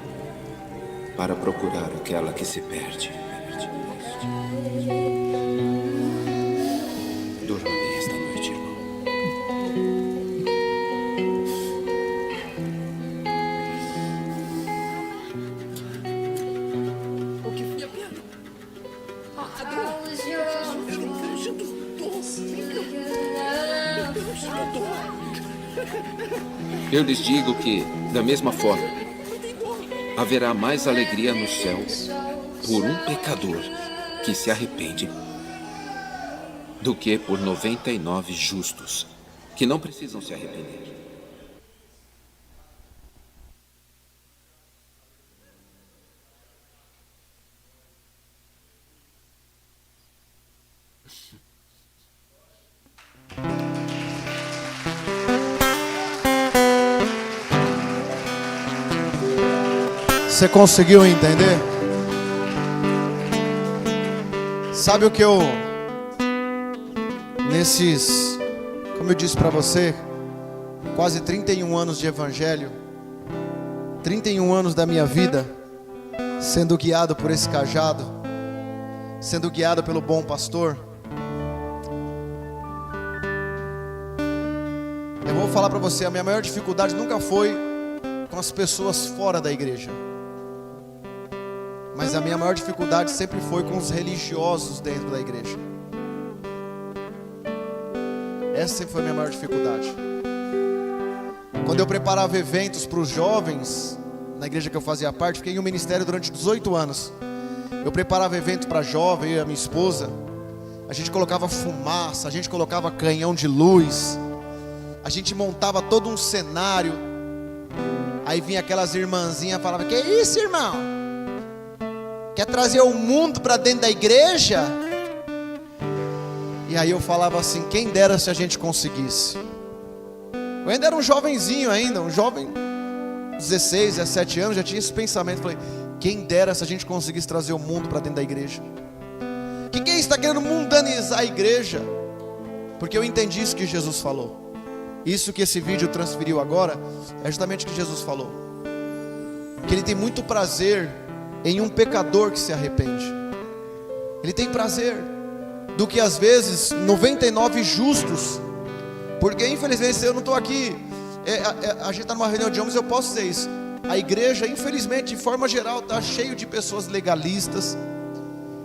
para procurar aquela que se perde. Durma bem esta noite, irmão. Eu lhes digo que, da mesma forma, haverá mais alegria no céu por um pecador que se arrepende do que por 99 justos que não precisam se arrepender. Você conseguiu entender? Sabe o que eu... Nesses... Como eu disse para você, quase 31 anos de evangelho, 31 anos da minha vida, sendo guiado por esse cajado, sendo guiado pelo bom pastor. Eu vou falar para você, a minha maior dificuldade nunca foi com as pessoas fora da igreja. Mas a minha maior dificuldade sempre foi com os religiosos dentro da igreja. Essa sempre foi a minha maior dificuldade. Quando eu preparava eventos para os jovens, na igreja que eu fazia parte, fiquei em um ministério durante 18 anos. Eu preparava evento para jovem, eu e a minha esposa. A gente colocava fumaça, a gente colocava canhão de luz, a gente montava todo um cenário. Aí vinha aquelas irmãzinhas e falavam: que isso, irmão? Quer trazer o mundo para dentro da igreja? E aí eu falava assim: quem dera se a gente conseguisse. Eu ainda era um jovenzinho ainda, um jovem, 16, 17 anos, já tinha esse pensamento. Falei: quem dera se a gente conseguisse trazer o mundo para dentro da igreja. Quem está querendo mundanizar a igreja? Porque eu entendi isso que Jesus falou. Isso que esse vídeo transferiu agora é justamente o que Jesus falou. Que Ele tem muito prazer em um pecador que se arrepende. Ele tem prazer do que às vezes 99 justos. Porque infelizmente eu não estou aqui, a gente está numa reunião de homens, eu posso dizer isso. A igreja, infelizmente, de forma geral, está cheio de pessoas legalistas,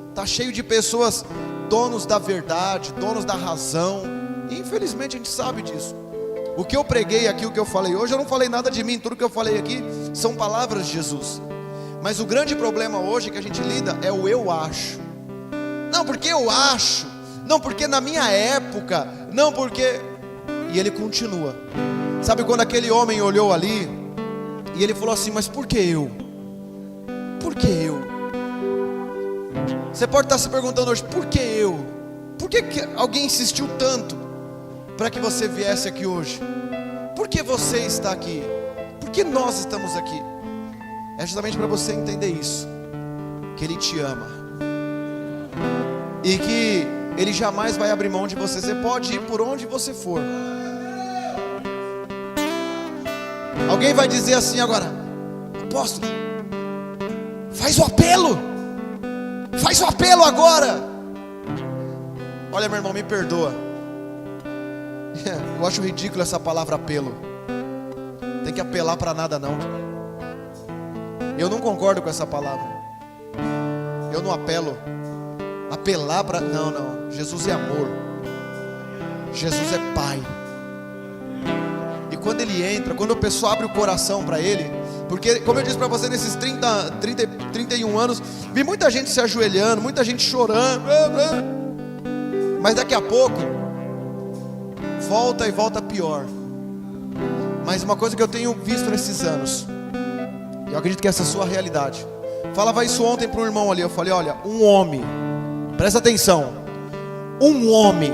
está cheio de pessoas donos da verdade, donos da razão. E infelizmente a gente sabe disso. O que eu preguei aqui, o que eu falei hoje, eu não falei nada de mim. Tudo que eu falei aqui são palavras de Jesus. Mas o grande problema hoje que a gente lida é o eu acho. Não, porque eu acho. Não, porque na minha época. Não, porque... E ele continua. Sabe quando aquele homem olhou ali e ele falou assim: mas por que eu? Por que eu? Você pode estar se perguntando hoje: por que eu? Por que alguém insistiu tanto para que você viesse aqui hoje? Por que você está aqui? Por que nós estamos aqui? É justamente para você entender isso, que Ele te ama e que Ele jamais vai abrir mão de você. Você pode ir por onde você for. Alguém vai dizer assim agora: apóstolo, faz o apelo. Faz o apelo agora. Olha, meu irmão, me perdoa. Eu acho ridículo essa palavra apelo. Tem que apelar para nada não. Eu não concordo com essa palavra. Eu não apelo. Apelar para... Não. Jesus é amor. Jesus é Pai. E quando Ele entra, quando a pessoa abre o coração para Ele... Porque, como eu disse para você, nesses 31 anos, vi muita gente se ajoelhando, muita gente chorando. Mas daqui a pouco, volta e volta pior. Mas uma coisa que eu tenho visto nesses anos, e eu acredito que essa é a sua realidade. Falava isso ontem para um irmão ali. Eu falei: olha, um homem, presta atenção, um homem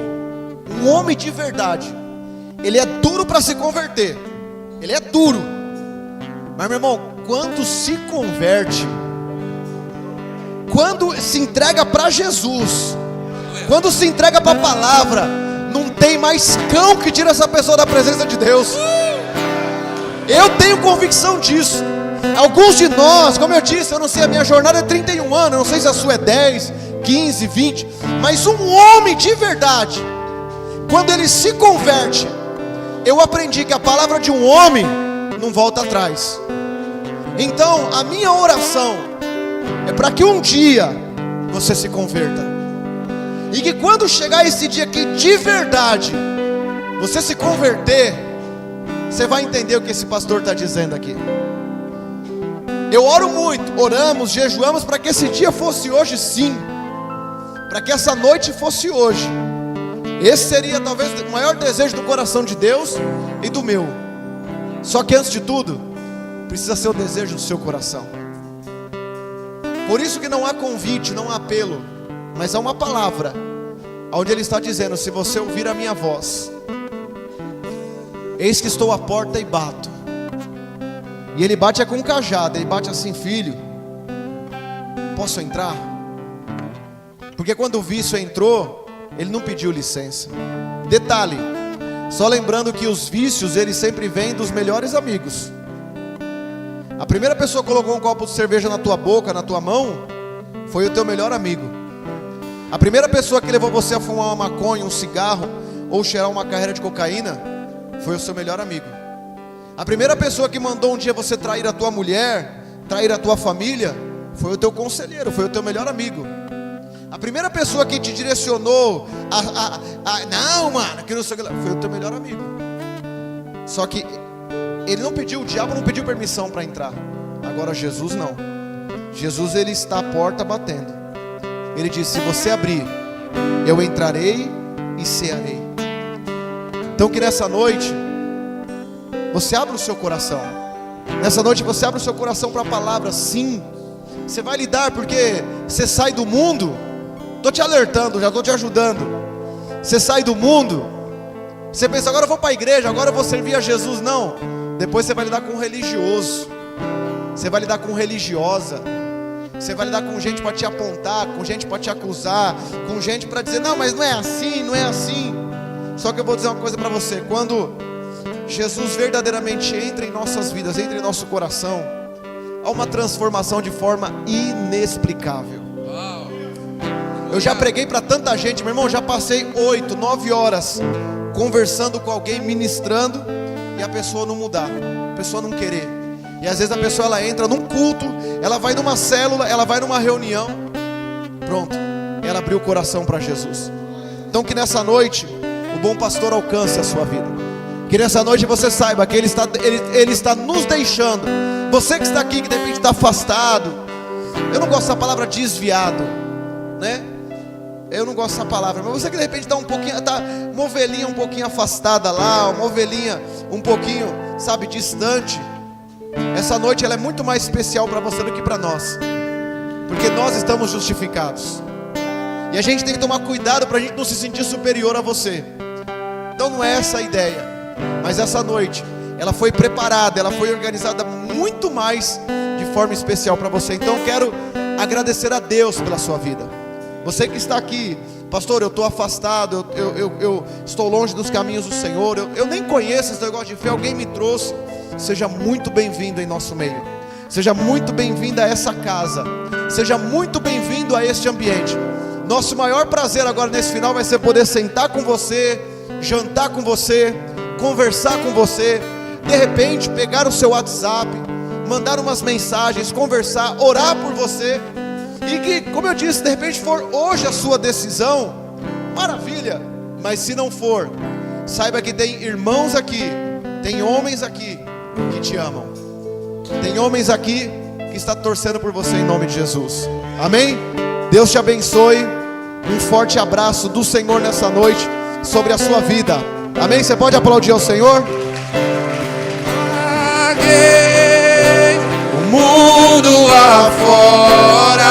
de verdade, ele é duro para se converter. Ele é duro. Mas, meu irmão, quando se converte, quando se entrega para Jesus, quando se entrega para a palavra, não tem mais cão que tira essa pessoa da presença de Deus. Eu tenho convicção disso. Alguns de nós, como eu disse, eu não sei, a minha jornada é 31 anos, eu não sei se a sua é 10, 15, 20, mas um homem de verdade, quando ele se converte, eu aprendi que a palavra de um homem não volta atrás. Então a minha oração é para que um dia você se converta, e que quando chegar esse dia que de verdade você se converter, você vai entender o que esse pastor está dizendo aqui. Eu oro muito, oramos, jejuamos para que esse dia fosse hoje, sim, para que essa noite fosse hoje. Esse seria talvez o maior desejo do coração de Deus e do meu. Só que antes de tudo, precisa ser o desejo do seu coração. Por isso que não há convite, não há apelo, mas há uma palavra, onde Ele está dizendo: se você ouvir a minha voz, eis que estou à porta e bato. E Ele bate com um cajado, Ele bate assim: filho, posso entrar? Porque quando o vício entrou, ele não pediu licença. Detalhe, só lembrando que os vícios, eles sempre vêm dos melhores amigos. A primeira pessoa que colocou um copo de cerveja na tua boca, na tua mão, foi o teu melhor amigo. A primeira pessoa que levou você a fumar uma maconha, um cigarro, ou cheirar uma carreira de cocaína, foi o seu melhor amigo. A primeira pessoa que mandou um dia você trair a tua mulher, trair a tua família, foi o teu conselheiro, foi o teu melhor amigo. A primeira pessoa que te direcionou não, mano, que não sei o que lá, foi o teu melhor amigo. Só que ele não pediu, o diabo não pediu permissão para entrar. Agora Jesus não. Jesus, ele está à porta batendo. Ele disse: se você abrir, eu entrarei e cearei. Então que nessa noite você abra o seu coração. Nessa noite você abre o seu coração para a palavra. Sim, você vai lidar, porque você sai do mundo. Estou te alertando, já estou te ajudando. Você sai do mundo, você pensa: agora eu vou para a igreja, agora eu vou servir a Jesus. Não, depois você vai lidar com um religioso, você vai lidar com religiosa, você vai lidar com gente para te apontar, com gente para te acusar, com gente para dizer: não, mas não é assim, não é assim. Só que eu vou dizer uma coisa para você: quando Jesus verdadeiramente entra em nossas vidas, entra em nosso coração, há uma transformação de forma inexplicável. Eu já preguei para tanta gente, meu irmão, já passei 8, 9 horas conversando com alguém, ministrando, e a pessoa não mudar, a pessoa não querer. E às vezes a pessoa, ela entra num culto, ela vai numa célula, ela vai numa reunião, pronto, ela abriu o coração para Jesus. Então que nessa noite o bom pastor alcance a sua vida. Que nessa noite você saiba que Ele está nos deixando. Você que está aqui, que de repente está afastado, eu não gosto dessa palavra desviado, né? Eu não gosto dessa palavra, mas você que de repente está uma ovelhinha um pouquinho afastada lá, uma ovelhinha um pouquinho, sabe, distante. Essa noite ela é muito mais especial para você do que para nós, porque nós estamos justificados. E a gente tem que tomar cuidado para a gente não se sentir superior a você. Então não é essa a ideia. Mas essa noite, ela foi preparada, ela foi organizada muito mais de forma especial para você. Então eu quero agradecer a Deus pela sua vida. Você que está aqui: pastor, eu estou afastado, eu estou longe dos caminhos do Senhor, eu nem conheço esse negócio de fé, alguém me trouxe. Seja muito bem-vindo em nosso meio. Seja muito bem-vindo a essa casa. Seja muito bem-vindo a este ambiente. Nosso maior prazer agora nesse final vai ser poder sentar com você, jantar com você, conversar com você, de repente pegar o seu WhatsApp, mandar umas mensagens, conversar, orar por você. E que, como eu disse, de repente for hoje a sua decisão, maravilha. Mas se não for, saiba que tem irmãos aqui, tem homens aqui que te amam, tem homens aqui que estão torcendo por você em nome de Jesus. Amém? Deus te abençoe. Um forte abraço do Senhor nessa noite sobre a sua vida. Amém? Você pode aplaudir ao Senhor? O mundo afora